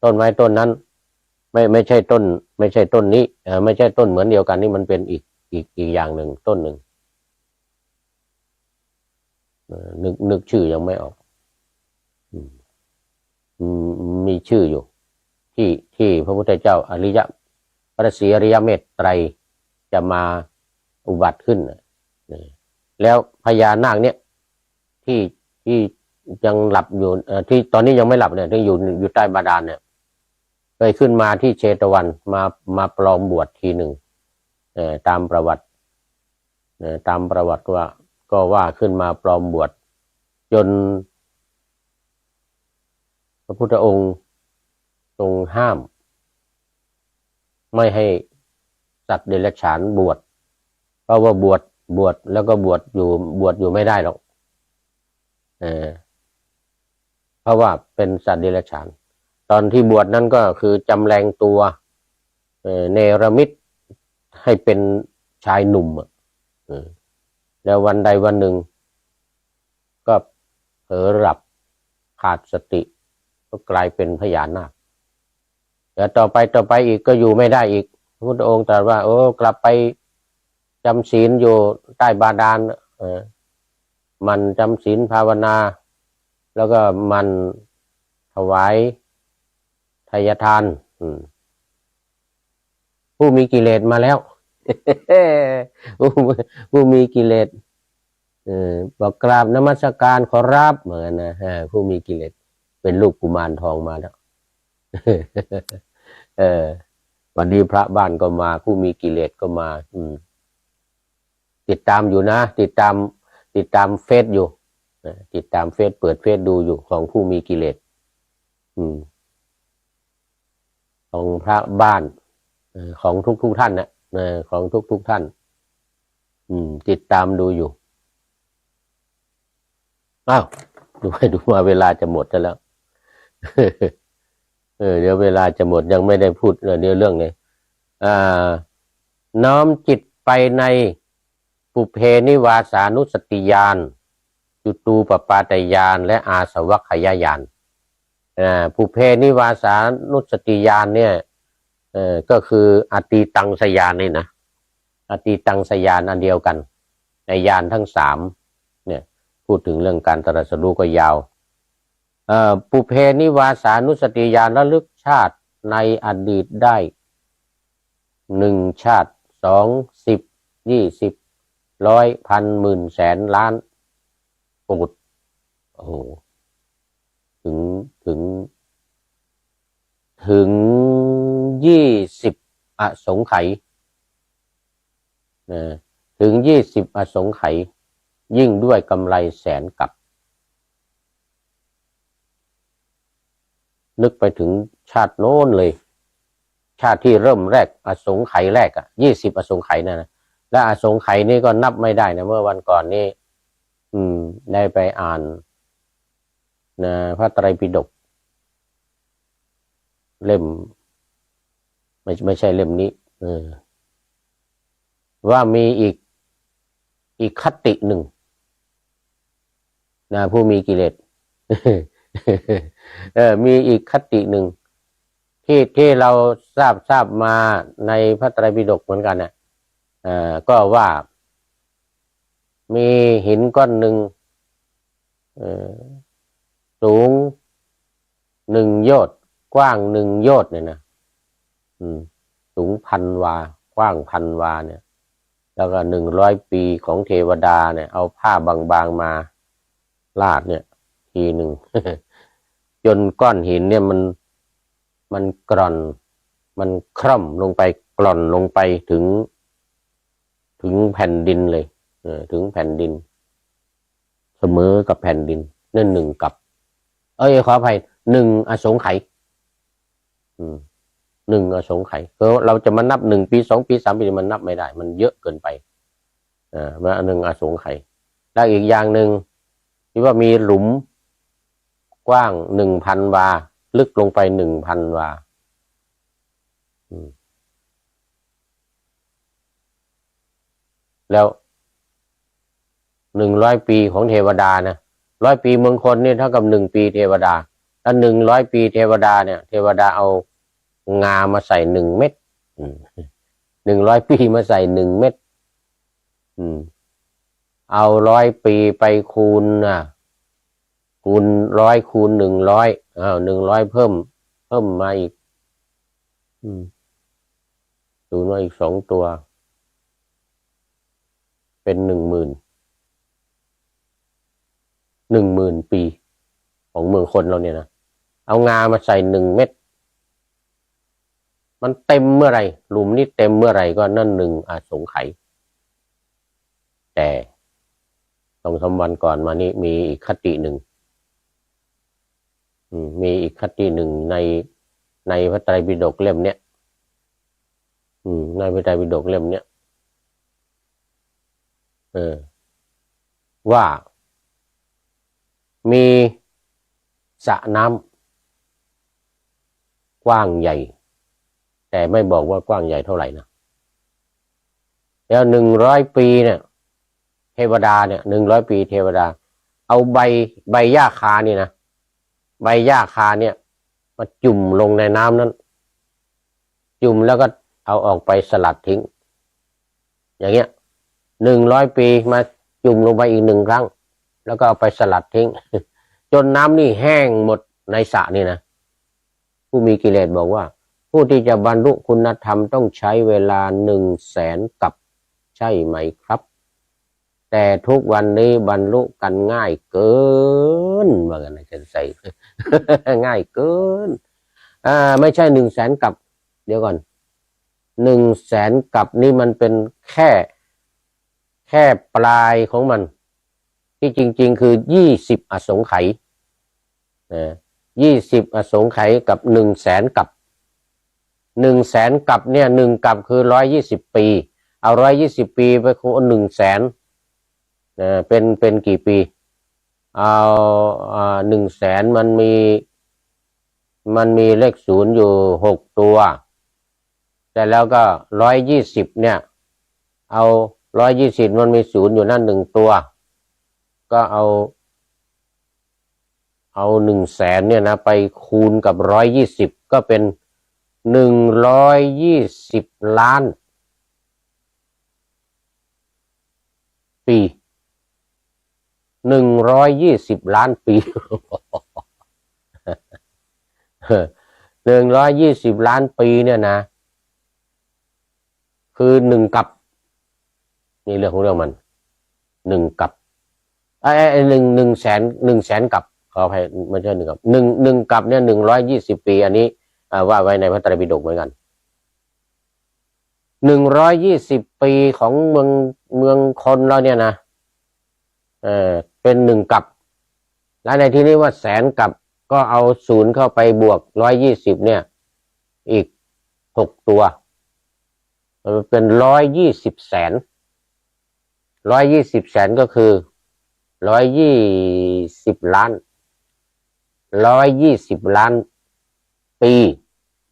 ต้นไม้ต้นนั้นไม่ใช่ต้นนี้ไม่ใช่ต้นเหมือนเดียวกันนี่มันเป็นอีกอย่างหนึ่งต้นหนึ่งนึกชื่อยังไม่ออกมีชื่ออยู่ที่พระพุทธเจ้าพระศรีอริยเมตไตรจะมาอุบัติขึ้นแล้วพญานาคเนี่ยที่ยังหลับอยู่ที่ตอนนี้ยังไม่หลับเนี่ยที่อยู่ใต้บาดาลเนี่ยเคยขึ้นมาที่เชตวันมาปลอมบวชทีหนึ่งตามประวัติว่าขึ้นมาปลอมบวชจนพระพุทธองค์ทรงห้ามไม่ให้สัตว์เดรัจฉานบวชเพราะว่าบวชแล้วก็บวชอยู่ไม่ได้หรอกเพราะว่าเป็นสัตว์เดรัจฉานตอนที่บวชนั้นก็คือจำแรงตัวเนรมิตให้เป็นชายหนุ่มแล้ววันใดวันหนึ่งก็เผลอหลับขาดสติก็กลายเป็นพญานาคแล้วต่อไปอีกก็อยู่ไม่ได้อีกพระพุทธองค์ตรัสว่าโอ้กลับไปจำศีลอยู่ใต้บาดาลมันจำศีลภาวนาแล้วก็มันถวายทายทานผู้มีกิเลสมาแล้ว ผู้มีกิเลสบอกกราบนมัสการขอรับเหมือนนะผู้มีกิเลสเป็นลูกกุมารทองมาแล้ว วันนี้พระบ้านก็มาผู้มีกิเลสก็มาติดตามอยู่นะติดตามเฟซอยู่ติดตามเฟซเปิดเฟซดูอยู่ของผู้มีกิเลสของพระบ้านของทุกท่านนะของทุกท่านติดตามดูอยู่อ้าวดูมาเวลาจะหมดแล้ว เดี๋ยวเวลาจะหมดยังไม่ได้พูดเดี๋ยวเรื่องนี้น้อมจิตไปในปุเพนิวาสานุสติญาณจุตูปปาตญาณและอาสวัคคยญาณปุเพนิวาสานุสติญาณเนี่ยก็คืออตีตังสยานนี่นะอตีตังสยานอันเดียวกันในญาณทั้งสามเนี่ยพูดถึงเรื่องการตรัสรู้ก็ยาวปุเพนิวาสานุสติญาณระลึกชาติในอดีตได้1 ชาติ2 10 20 100 1,000 10,000 แสนล้านโกฏโอ้โหถึง20 อสงไขย นะถึง20อสงไขยยิ่งด้วยกำไรแสนกับนึกไปถึงชาติโน้นเลยชาติที่เริ่มแรกอสงไขยแรก20อสงไขยนะและอสงไขยนี่ก็นับไม่ได้นะเมื่อวันก่อนนี่ได้ไปอ่านนะพระไตรปิฎกเล่มไม่ใช่เล่มนี้ว่ามีอีกคติหนึ่งนะผู้มีกิเลส มีอีกคติหนึ่งที่เราทราบมาในพระไตรปิฎกเหมือนกันเนี่ยก็ว่ามีหินก้อนหนึ่งสูง1 โยชน์กว้าง1 โยชน์เนี่ยนะสูง1,000 วา กว้าง1,000 วาเนี่ยแล้วก็100 ปีของเทวดาเนี่ยเอาผ้าบางๆมาลาดเนี่ยทีหนึ่ง จนก้อนหินเนี่ยมันกร่อนมันคร่ำลงไปกร่อนลงไปถึงแผ่นดินเลยถึงแผ่นดินเสมอกับแผ่นดินนั่น1 กับขออภัย1อสงไขย1อสงไขยเพราะเราจะมานับ1 ปี 2 ปี 3 ปีมันนับไม่ได้มันเยอะเกินไปมา1อสงไขยแล้วอีกอย่างหนึ่งที่ว่ามีหลุมกว้าง 1,000 วาลึกลงไป 1,000 วาแล้ว100 ปีของเทวดานะ100 ปีเมืองคนนี่เท่ากับ1 ปีเทวดาถ้า100 ปีเทวดาเนี่ยเทวดาเอางามาใส่1 เม็ด100 ปีมาใส่1 เม็ดเอา100 ปีไปคูณคูณ100คูณ100 100เพิ่มมาอีกคูณมาอีก2 ตัวเป็น10,000 ปีของเมืองคนเราเนี่ยนะเอางามาใส่1 เม็ดมันเต็มเมื่อไหร่หลุมนี้เต็มเมื่อไหร่ก็นั่น1อสงไขยแต่2-3 วันก่อนมานี้มีอีกคติหนึ่งมีอีกคติหนึ่งในพระไตรปิฎกเล่มเนี้ยในพระไตรปิฎกเล่มเนี้ยว่ามีสระน้ำกว้างใหญ่แต่ไม่บอกว่ากว้างใหญ่เท่าไหร่นะแล้ว100 ปีเนี่ยเทวดาเนี่ย100 ปีเทวดาเอาใบหญ้าคานี่นะใบหญ้าคาเนี่ยมาจุ่มลงในน้ำนั้นจุ่มแล้วก็เอาออกไปสลัดทิ้งอย่างเงี้ย100 ปีมาจุ่มลงไปอีก1 ครั้งแล้วก็เอาไปสลัดทิ้งจนน้ำนี่แห้งหมดในสระนี่นะผู้มีกิเลสบอกว่าผู้ที่จะบรรลุคุณธรรมต้องใช้เวลา100,000 กับใช่ไหมครับแต่ทุกวันนี้บรรลุกันง่ายเกินว่ากันนะจะใส่ ง่ายเกินไม่ใช่100,000 กับเดี๋ยวก่อน100,000 กับนี่มันเป็นแค่ปลายของมันที่จริงๆคือ20อสงไขย20อสงไขยกับ100,000 กับ100,000 กับเนี่ย1 กับคือ120 ปีเอา120 ปีไปคูณ100,000เป็นกี่ปีเอา100,000มันมีเลข0อยู่6 ตัวแต่แล้วก็120เนี่ยเอา120มันมี0อยู่นั่น1 ตัวก็เอา100,000เนี่ยนะไปคูณกับ120ก็เป็น120 ล้านปี120 ล้านปี120 ล้านปีเนี่ยนะคือ1 กับนี่เรื่องของเรื่องมัน1 กับ100,000 กับขออภัยไม่ใช่1 กับ1 กับเนี่ย120 ปีอันนี้ว่าไว้ในพระไตรปิฎกเหมือนกัน 120 ปีของเมืองคนเราเนี่ยนะเป็น1 กับและในที่นี้ว่า100,000 กับก็เอา0เข้าไปบวก120เนี่ยอีก6 ตัวมันเป็น120 แสน120 แสนก็คือ120 ล้าน120 ล้านปี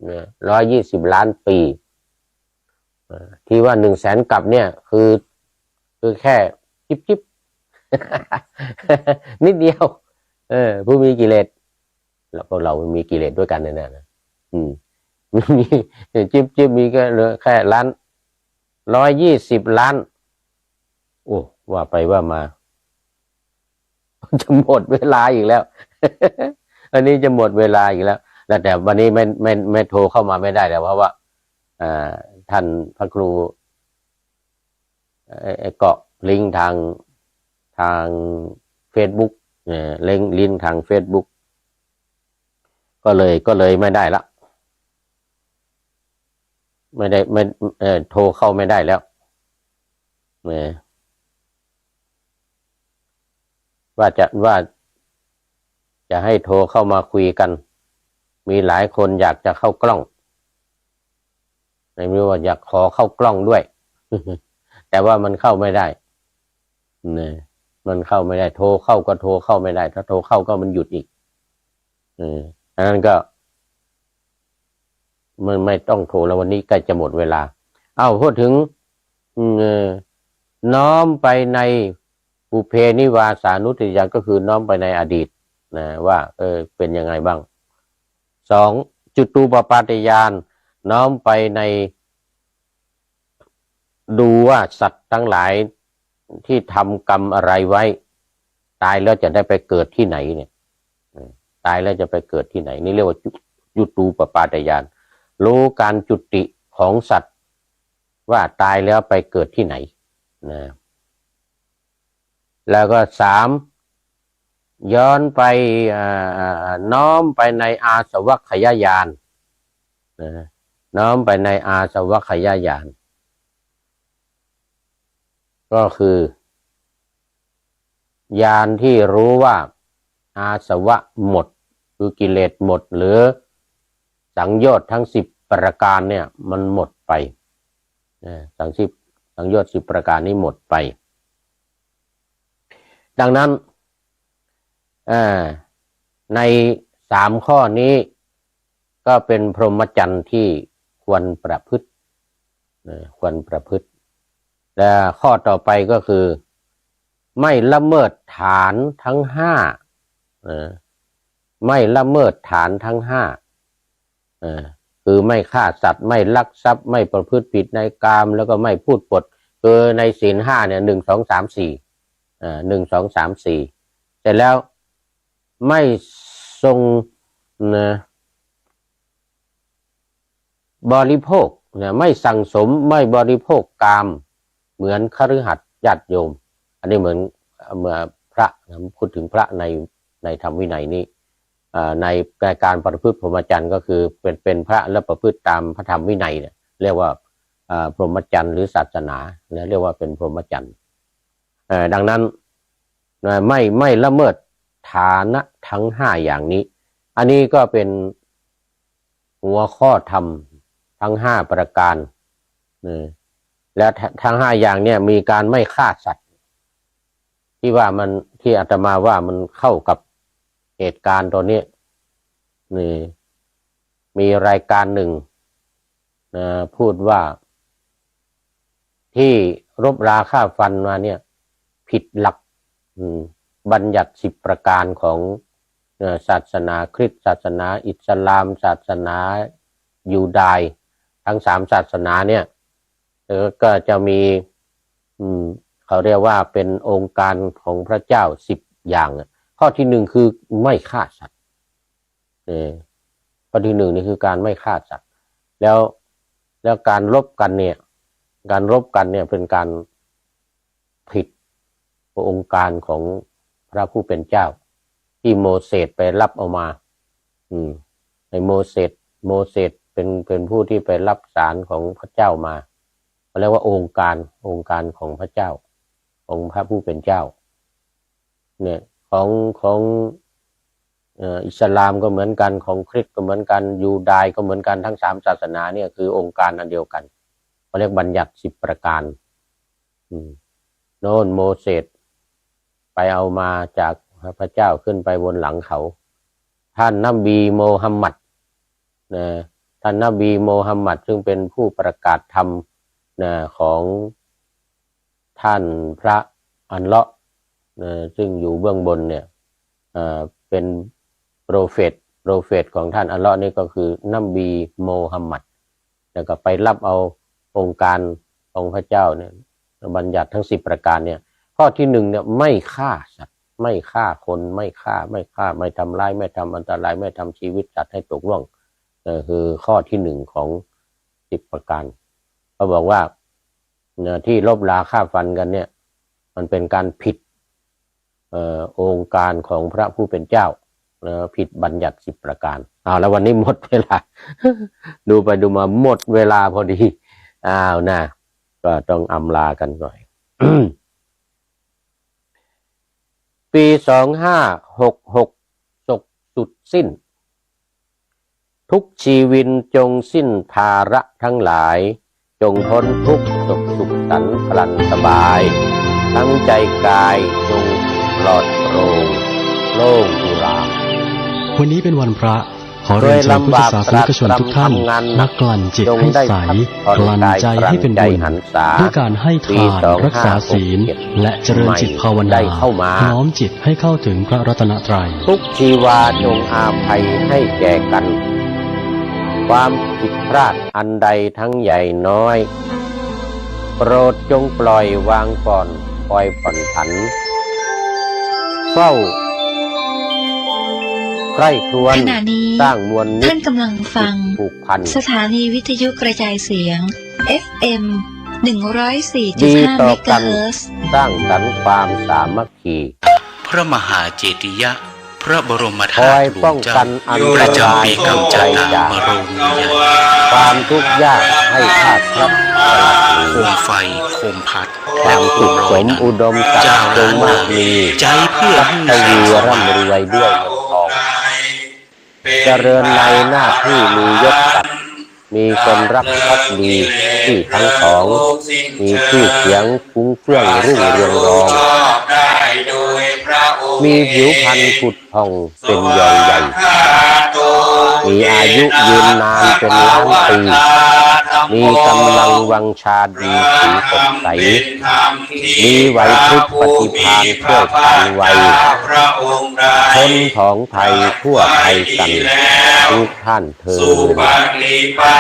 เนี่ย120 ล้าน ปีที่ว่า100,000 กับเนี่ยคือแค่จิ๊บนิดเดียวผู้มีกิเลสแล้วก็เรามีกิเลสด้วยกันเนี่ยนะมีจิ๊บมีก็เหลือแค่120 ล้านโอ้ว่าไปว่ามาจะหมดเวลาอีกแล้ว อันนี้จะหมดเวลาอีกแล้วแต่วันนี้ไม่โทรเข้ามาไม่ได้แล้วเพราะว่าท่านพระครูเกาะลิงก์ทาง Facebook ลิงก์ทาง Facebook ก็เลยไม่ได้ละไม่โทรเข้าไม่ได้แล้วว่าจะให้โทรเข้ามาคุยกันมีหลายคนอยากจะเข้ากล้องไม่รู้ว่าอยากขอเข้ากล้องด้วย แต่ว่ามันเข้าไม่ได้มันเข้าไม่ได้โทรเข้าก็โทรเข้าไม่ได้ถ้าโทรเข้าก็มันหยุดอีกอันนั้นก็มันไม่ต้องโทรแล้ววันนี้ใกล้จะหมดเวลาพูดถึงน้อมไปในปุเพนิวาสานุสติญาณก็คือน้อมไปในอดีตนะว่าเป็นยังไงบ้าง2จุตูปปาตญาณน้อมไปในดูว่าสัตว์ทั้งหลายที่ทำกรรมอะไรไว้ตายแล้วจะได้ไปเกิดที่ไหนเนี่ยตายแล้วจะไปเกิดที่ไหนนี่เรียกว่าจุตูปปาตญาณรู้การจุติของสัตว์ว่าตายแล้วไปเกิดที่ไหนนะแล้วก็3ย้อนไปน้อมไปในอาสวัคยญาณน้อมไปในอาสวัคยญาณก็คือญาณที่รู้ว่าอาสวะหมดคือกิเลสหมดหรือสังโยชน์ทั้ง10 ประการเนี่ยมันหมดไปสังโยชน์10 ประการนี้หมดไปดังนั้นใน3 ข้อนี้ก็เป็นพรหมจรรย์ที่ควรประพฤติและข้อต่อไปก็คือไม่ละเมิดฐานทั้ง5ไม่ละเมิดฐานทั้ง5คือไม่ฆ่าสัตว์ไม่ลักทรัพย์ไม่ประพฤติผิดในกามแล้วก็ไม่พูดปดคือในศีล5เนี่ย1 2 3 4 1 2 3 4เสร็จแล้วไม่ทรงบริโภคไม่สั่งสมไม่บริโภคกามเหมือนคฤหัสถ์ญาติโยมอันนี้เหมือนพระพูดถึงพระในธรรมวินัยนี้ในการประพฤติพรหมจรรย์ก็คือเป็นพระและประพฤติตามพระธรรมวินัยเนี่ยเรียกว่าพรหมจรรย์หรือศาสนาเรียกว่าเป็นพรหมจรรย์ดังนั้นไม่ละเมิดฐานะทั้ง5อย่างนี้อันนี้ก็เป็นหัวข้อธรรมทั้ง5 ประการและทั้ง5 อย่างเนี่ยมีการไม่ฆ่าสัตว์ที่อาตมาว่ามันเข้ากับเหตุการณ์ตัวนี้มีรายการหนึ่งพูดว่าที่รบราฆ่าฟันมาเนี่ยผิดหลักบัญญัติ10 ประการของศาสนาคริสต์ศาสนาอิสลามศาสนายูดาห์ทั้ง3 ศาสนาเนี่ยก็จะมีเขาเรียกว่าเป็นองค์การของพระเจ้า10 อย่างข้อที่1คือไม่ฆ่าสัตว์ข้อที่1นี่คือการไม่ฆ่าสัตว์แล้วการรบกันเนี่ยเป็นการผิดองค์การของพระผู้เป็นเจ้าที่โมเสสไปรับเอามาในโมเสสเป็นผู้ที่ไปรับสารของพระเจ้ามา เรียกว่าองค์การของพระเจ้าของพระผู้เป็นเจ้าเนี่ยของอิสลามก็เหมือนกันของคริสต์ก็เหมือนกันยูดายก็เหมือนกันทั้ง3ศาสนาเนี่ยคือองค์การอันเดียวกันเขาเรียกบัญญัติ10ประการโน่นโมเสสไปเอามาจากพระเจ้าขึ้นไปบนหลังเขาท่านนบีโมฮัมหมัดนะท่านนบีโมฮัมหมัดซึ่งเป็นผู้ประกาศธรรมนะของท่านพระอัลเลาะห์นะซึ่งอยู่เบื้องบนเนี่ยเป็นโปรเฟตของท่านอัลเลาะห์นี่ก็คือนบีโมฮัมหมัดแล้วก็ไปรับเอาองค์การของพระเจ้าเนี่ยบัญญัติทั้ง10ประการเนี่ยข้อที่1เนี่ยไม่ฆ่าสัตว์ไม่ฆ่าคนไม่ไม่ทำร้ายไม่ทำอันตรายไม่ทำชีวิตสัตว์ให้ตกล่วงคือข้อที่1ของ10ประการเขาบอกว่าที่ลบราฆ่าฟันกันเนี่ยมันเป็นการผิดองค์การของพระผู้เป็นเจ้าผิดบัญญัติ10ประการแล้ววันนี้หมดเวลา ดูไปดูมาหมดเวลาพอดีนะก็ต้องอำลากันหน่อย ปี2566สุดสิ้นทุกชีวินจงสิ้นภาระทั้งหลายจงพ้นทุกข์สุขสันต์พลันสบายทั้งใจกายจงปลอดโปร่งโล่งอุราวันนี้เป็นวันพระขอเรียนเชิญพุทธศาสนิกชนทุกท่านนักกลั่นจิตให้ใสกลั่นใจให้เป็นบุญด้วยการให้ทานรักษาศีลและเจริญจิตภาวนาน้อมจิตให้เข้าถึงพระรัตนตรัยทุกชีวาจงอาภัยให้แก่กันความผิดพลาดอันใดทั้งใหญ่น้อยโปรดจงปล่อยวางก่อนปล่อยผ่อนผันเฝ้าใกล้ครวนสร้างมวลนิท่านกำลังฟังสถานีวิทยุกระจายเสียง FM 104.5 เมกะเฮิรตซ์สร้างสรรค์ความสามัคคีพระมหาเจดีย์พระบรมธาตุหลวงเจ้าประจำปีกำจัดนามโรงใหญ่ความทุกข์ยากให้ชาติครับโคมไฟโคมพัดความสุขสมอุดมสัจจงมากมีใจเพื่อให้วีร่ำรวยด้วยเงินทองเจริญในหน้าที่มียศศักดิ์มีคนรักภักดีที่ทั้งสองมีชื่อเสียงฟุ้งเฟื่องรุ่งเรืองรองมีผิวพรรณผุดผ่องเป็นยองใหญ่มีอายุยืนนานเป็นล้านปีมีกำลังวังชาดีสีสดใสมีไหวพริบปฏิภาณเพื่อการไวคนของไทยทั่วไทยกันทุกท่านเถิดผู้มีผู้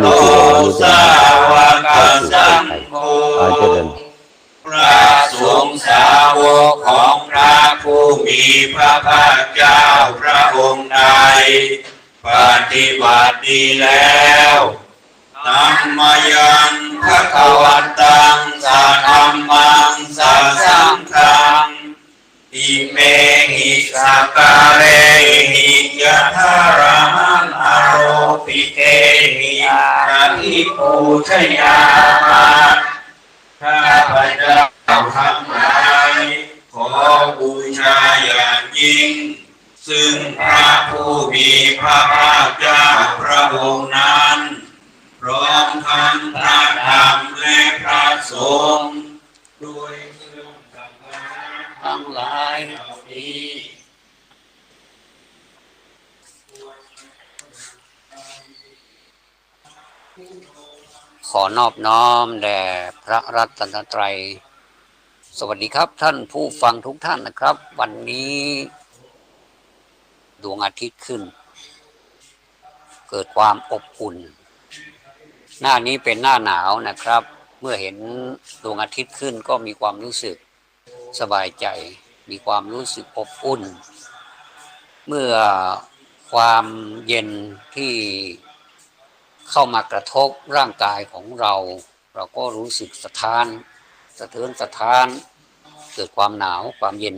มีจิตเข้าสู่คนไทยเจริญพระสงฆ์สาวกของพระผู้มีพระภาคเจ้าพระองค์ใดปฏิบัติดีแล้วธัมมายังภควตังสัทธัมมังสัทสังฆังอิเมหิสักการเรหิยะทารามังอโรปิเตหิอาทิปูชยามาข้าพเจ้าทั้งหลายขอบูชาอย่างยิ่งซึ่งพระผู้มีพระภาคเจ้าพระองค์นั้นพร้อมทั้งพระธรรมและพระสงฆ์ด้วยเครื่องสักการะทั้งหลายเหล่านี้ขอนอบน้อมแด่พระรัตนตรัยสวัสดีครับท่านผู้ฟังทุกท่านนะครับวันนี้ดวงอาทิตย์ขึ้นเกิดความอบอุ่นหน้านี้เป็นหน้าหนาวนะครับเมื่อเห็นดวงอาทิตย์ขึ้นก็มีความรู้สึกสบายใจมีความรู้สึกอบอุ่นเมื่อความเย็นที่เข้ามากระทบร่างกายของเราก็รู้สึกสะเทือนสะท้านเกิดความหนาวความเย็น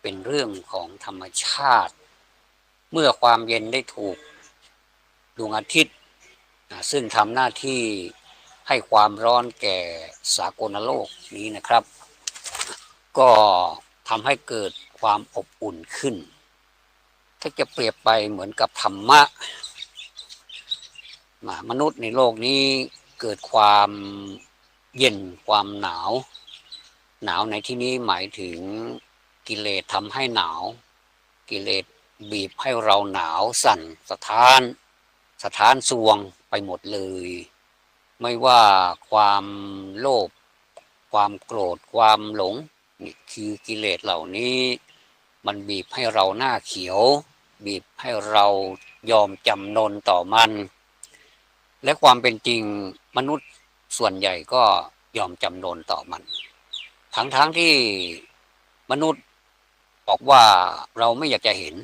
เป็นเรื่องของธรรมชาติเมื่อความเย็นได้ถูกดวงอาทิตย์ ซึ่งทำหน้าที่ให้ความร้อนแก่สากลโลกนี้นะครับก็ทำให้เกิดความอบอุ่นขึ้นถ้าจะเปรียบไปเหมือนกับธรรมะมนุษย์ในโลกนี้เกิดความเย็นความหนาวในที่นี้หมายถึงกิเลสทำให้หนาวกิเลสบีบให้เราหนาวสั่นสะท้านสวงไปหมดเลยไม่ว่าความโลภความโกรธความหลงนี่คือกิเลสเหล่านี้มันบีบให้เราหน้าเขียวบีบให้เรายอมจำนนต่อมันและความเป็นจริงมนุษย์ส่วนใหญ่ก็ยอมจำนนต่อมันทั้งที่มนุษย์บอกว่าเราไม่อยากจะเห็น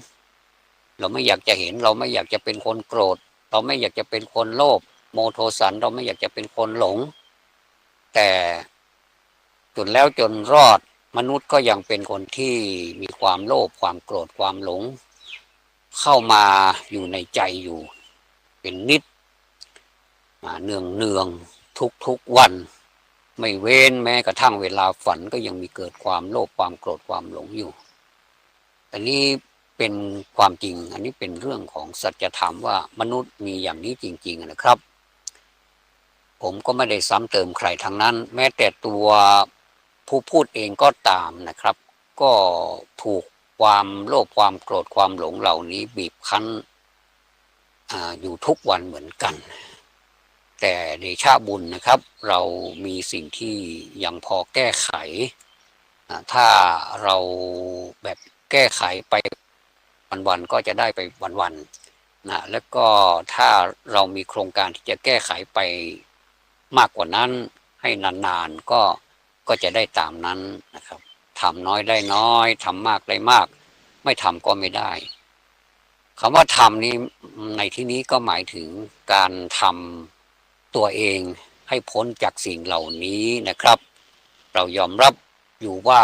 เราไม่อยากจะเห็นเราไม่อยากจะเป็นคนโกรธเราไม่อยากจะเป็นคนโลภโมโทสันเราไม่อยากจะเป็นคนหลงแต่จนแล้วจนรอดมนุษย์ก็ยังเป็นคนที่มีความโลภความโกรธความหลงเข้ามาอยู่ในใจอยู่เป็นนิดเนืองทุกวันไม่เว้นแม้กระทั่งเวลาฝันก็ยังมีเกิดความโลภความโกรธความหลงอยู่อันนี้เป็นความจริงอันนี้เป็นเรื่องของสัจธรรมว่ามนุษย์มีอย่างนี้จริงๆนะครับผมก็ไม่ได้ซ้ำเติมใครทั้งนั้นแม้แต่ตัวผู้พูดเองก็ตามนะครับก็ถูกความโลภความโกรธความหลงเหล่านี้บีบคั้นอยู่ทุกวันเหมือนกันแต่เดชะบุญนะครับเรามีสิ่งที่ยังพอแก้ไขถ้าเราแบบแก้ไขไปวันๆก็จะได้ไปวันๆนะแล้วก็ถ้าเรามีโครงการที่จะแก้ไขไปมากกว่านั้นให้นานๆก็จะได้ตามนั้นนะครับทำน้อยได้น้อยทำมากได้มากไม่ทำก็ไม่ได้คำว่าทำนี้ในที่นี้ก็หมายถึงการทำตัวเองให้พ้นจากสิ่งเหล่านี้นะครับเรายอมรับอยู่ว่า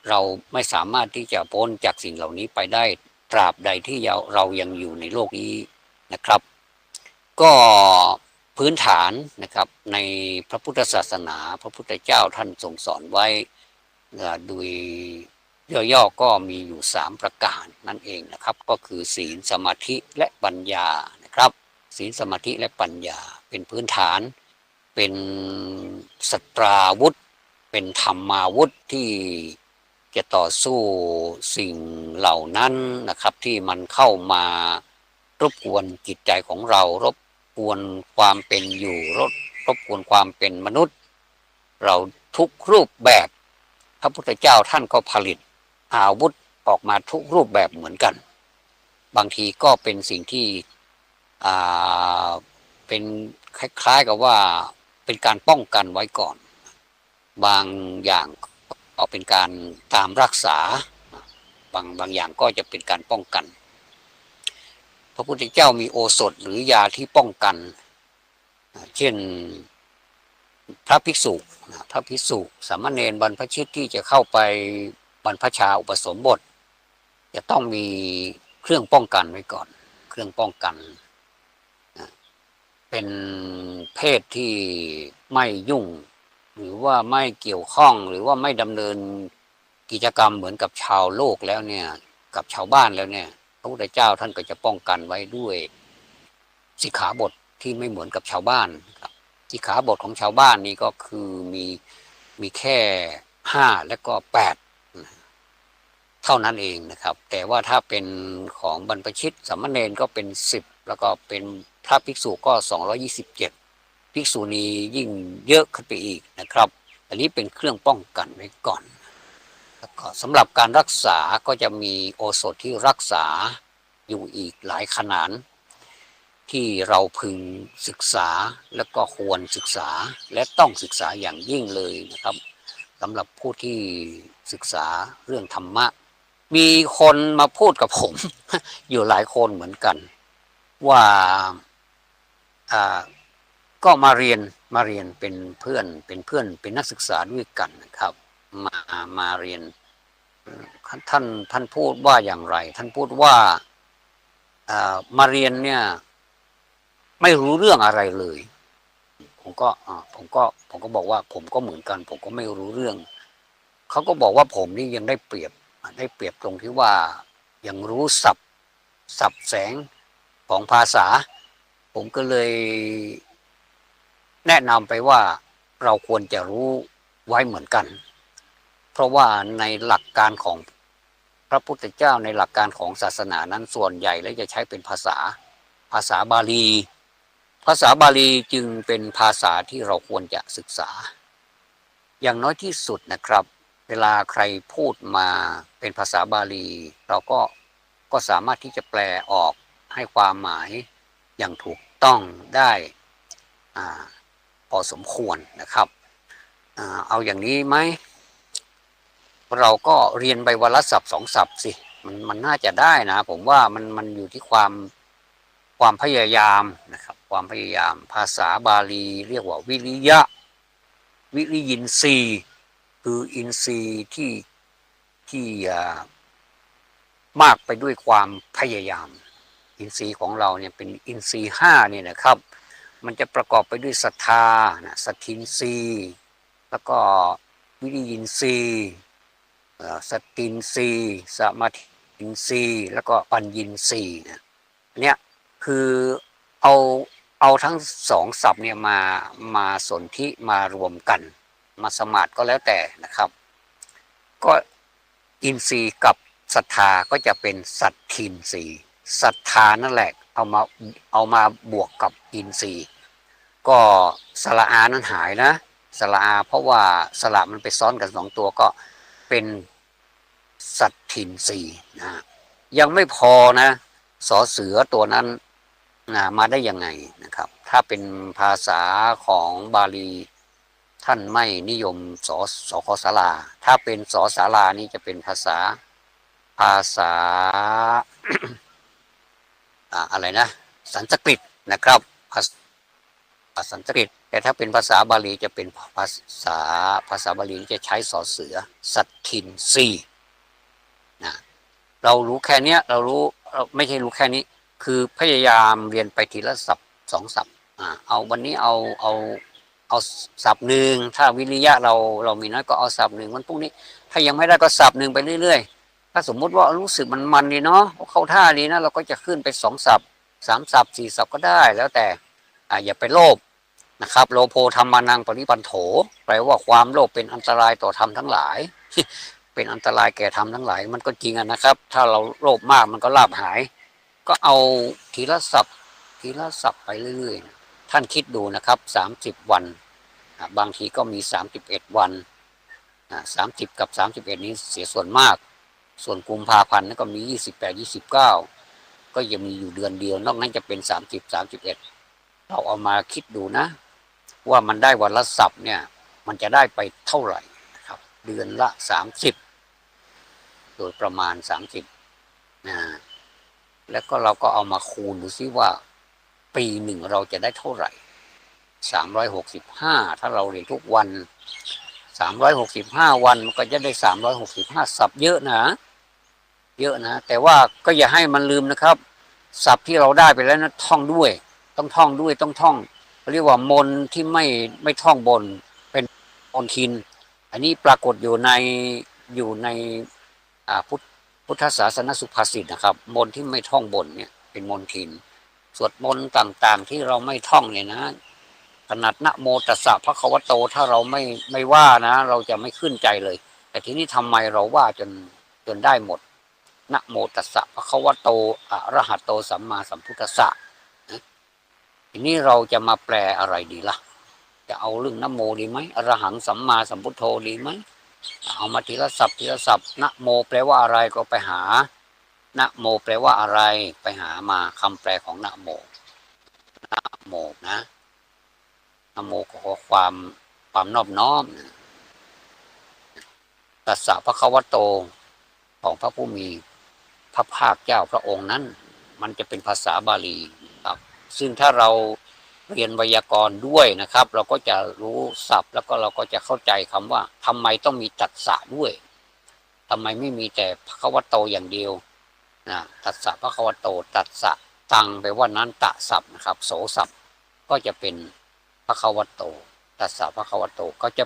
เราไม่สามารถที่จะพ้นจากสิ่งเหล่านี้ไปได้ตราบใดที่เรายังอยู่ในโลกนี้นะครับก็พื้นฐานนะครับในพระพุทธศาสนาพระพุทธเจ้าท่านทรงสอนไว้โดยย่อๆก็มีอยู่3ประการนั่นเองนะครับก็คือศีลสมาธิและปัญญานะครับศีลสมาธิและปัญญาเป็นพื้นฐานเป็นสตราวุธเป็นธรรมาวุธที่จะต่อสู้สิ่งเหล่านั้นนะครับที่มันเข้ามารบกวนจิตใจของเรารบกวนความเป็นอยู่รบกวนความเป็นมนุษย์เราทุกรูปแบบพระพุทธเจ้าท่านก็ผลิตอาวุธออกมาทุกรูปแบบเหมือนกันบางทีก็เป็นสิ่งที่เป็นคล้ายๆกับว่าเป็นการป้องกันไว้ก่อนบางอย่างก็เป็นการตามรักษาบางอย่างก็จะเป็นการป้องกันพระพุทธเจ้ามีโอสถหรือยาที่ป้องกันเช่นพระภิกษุสามเณรบรรพชิตที่จะเข้าไปบรรพชาอุปสมบทจะต้องมีเครื่องป้องกันไว้ก่อนเครื่องป้องกันเป็นเพศที่ไม่ยุ่งหรือว่าไม่เกี่ยวข้องหรือว่าไม่ดำเนินกิจกรรมเหมือนกับชาวโลกแล้วเนี่ยกับชาวบ้านแล้วเนี่ยพระพุทธเจ้าท่านก็จะป้องกันไว้ด้วยสิกขาบทที่ไม่เหมือนกับชาวบ้านครับสิกขาบทของชาวบ้านนี่ก็คือมีแค่5และก็8เท่านั้นเองนะครับแต่ว่าถ้าเป็นของบรรพชิตสามเณรก็เป็น10แล้วก็เป็นพระภิกษุก็227ภิกษุณียิ่งเยอะขึ้นไปอีกนะครับอันนี้เป็นเครื่องป้องกันไว้ก่อนแล้วก็สำหรับการรักษาก็จะมีโอสถที่รักษาอยู่อีกหลายขนาดที่เราพึงศึกษาและก็ควรศึกษาและต้องศึกษาอย่างยิ่งเลยนะครับสำหรับผู้ที่ศึกษาเรื่องธรรมะมีคนมาพูดกับผม อยู่หลายคนเหมือนกันว่าก็มาเรียนเป็นเพื่อนเป็นนักศึกษาด้วยกันนะครับมาเรียนท่านพูดว่าอย่างไรท่านพูดว่ามาเรียนเนี่ย ไม่รู้เรื่องอะไรเลยผมก็บอกว่าผมก็เหมือนกันผมก็ไม่รู้เรื่องเขาก็บอกว่าผมนี่ยังได้เปรียบตรงที่ว่ายังรู้ศัพท์แสงของภาษาผมก็เลยแนะนำไปว่าเราควรจะรู้ไว้เหมือนกันเพราะว่าในหลักการของพระพุทธเจ้าในหลักการของศาสนานั้นส่วนใหญ่แล้วจะใช้เป็นภาษาบาลีภาษาบาลีจึงเป็นภาษาที่เราควรจะศึกษาอย่างน้อยที่สุดนะครับเวลาใครพูดมาเป็นภาษาบาลีเราก็สามารถที่จะแปลออกให้ความหมายอย่างถูกต้องได้พอสมควรนะครับเอาอย่างนี้ไหมเราก็เรียนไปวันละศัพท์2 ศัพท์สิมันน่าจะได้นะผมว่ามันอยู่ที่ความพยายามนะครับความพยายามภาษาบาลีเรียกว่าวิริยินทรีย์คืออินทรีย์ที่มากไปด้วยความพยายามอินทรีย์ของเราเนี่ยเป็นอินทรีย์5เนี่ยนะครับมันจะประกอบไปด้วยศรัทธาสัทธินทรีย์แล้วก็วิริยินทรีย์สตินทรีย์สมาธิอินทรีย์แล้วก็ปัญญินทรีย์เนี่ยคือเอาทั้ง2 ศัพท์เนี่ยมาสนธิมารวมกันมาสมาธิก็แล้วแต่นะครับก็อินทรีย์กับศรัทธาก็จะเป็นสัทธินทรีย์ศรัทธานั่นแหละเอามาบวกกับอินทรีย์ก็สระอานั้นหายนะสระอาเพราะว่าสระมันไปซ้อนกัน2 ตัวก็เป็นสัทธินทรีย์นะยังไม่พอนะสอเสือตัวนั้นมาได้ยังไงนะครับถ้าเป็นภาษาของบาลีท่านไม่นิยมสคศาลาถ้าเป็นสศาลานี่จะเป็นภาษา อะไรนะสันสกฤตนะครับภาษาสันสกฤตแต่ถ้าเป็นภาษาบาลีจะเป็นภาษาบาลีจะใช้สอเสือสัทธินทรีย์นะเรารู้แค่นี้เราไม่ใช่รู้แค่นี้คือพยายามเรียนไปทีละศัพท์2 ศัพท์เอาวันนี้เอาศัพท์หนึ่งถ้าวิริยะเรามีน้อยก็เอาศัพท์หนึ่งวันพรุ่งนี้ถ้ายังไม่ได้ก็ศัพท์หนึ่งไปเรื่อยๆถ้าสมมุติว่ารู้สึกมันดีเนาะเข้าท่าดีนะเราก็จะขึ้นไป2 ศัพท์3 ศัพท์4 ศัพท์ก็ได้แล้วแต่อย่าไปโลภนะครับโลโภธัมมานังปริปันโถแปลว่าความโลภเป็นอันตรายต่อธรรมทั้งหลาย เป็นอันตรายแก่ธรรมทั้งหลายมันก็จริงนะครับถ้าเราโลภมากมันก็ลาภหายก็เอาทีละศัพท์ไปเรื่อยๆท่านคิดดูนะครับ30 วันบางทีก็มี31 วัน30กับ31นี้เสียส่วนมากส่วนกุมภาพันธ์ก็มี28 29ก็ยังมีอยู่เดือนเดียวนอกนั้นจะเป็น30 31เราเอามาคิดดูนะว่ามันได้วันละศัพท์เนี่ยมันจะได้ไปเท่าไหร่นะครับเดือนละ30โดยประมาณ30แล้วก็เราก็เอามาคูณดูซิว่าปีหนึ่งเราจะได้เท่าไหร่365ถ้าเราเรียนทุกวัน365วันมันก็จะได้365ศัพท์เยอะนะแต่ว่าก็อย่าให้มันลืมนะครับศัพท์ที่เราได้ไปแล้วนะท่องด้วยต้องท่องเรียกว่ามนที่ไม่ท่องบนเป็นมนทินอันนี้ปรากฏอยู่ในพุทธศาสนสุภาษิตนะครับมนที่ไม่ท่องบนเนี่ยเป็นมนทินสวดมนต์ต่างๆที่เราไม่ท่องเนี่ยนะขนาดนะโมตัสสะภะคะวะโตถ้าเราไม่ว่านะเราจะไม่ขึ้นใจเลยแต่ทีนี้ทำไมเราว่าจนได้หมดนะโมตัสสะภะคะวะโตอะระหะโตสัมมาสัมพุทธัสสะทีนี้เราจะมาแปลอะไรดีล่ะจะเอาเรื่องนะโมดีไหมอรหังสัมมาสัมพุทโธดีไหมเอามาทีละศัพท์นะโมแปลว่าอะไรก็ไปหานะโมแปลว่าอะไรไปหามาคำแปลของนะโมนะโมนะนะโมก็ขอความนอบน้อมตัสสะภะคะวะโตของพระผู้มีพระภาคเจ้าพระองค์นั้นมันจะเป็นภาษาบาลีครับซึ่งถ้าเราเรียนไวยากรณ์ด้วยนะครับเราก็จะรู้ศัพท์แล้วก็เราก็จะเข้าใจคำว่าทำไมต้องมีตัสสะด้วยทำไมไม่มีแต่ภะคะวะโตอย่างเดียวตัสสะภะคะวะโตตัสสะ ตังแปลว่านั้นตะศัพท์นะครับโสศัพท์ก็จะเป็นภควโตตัสสะภควโตก็จะ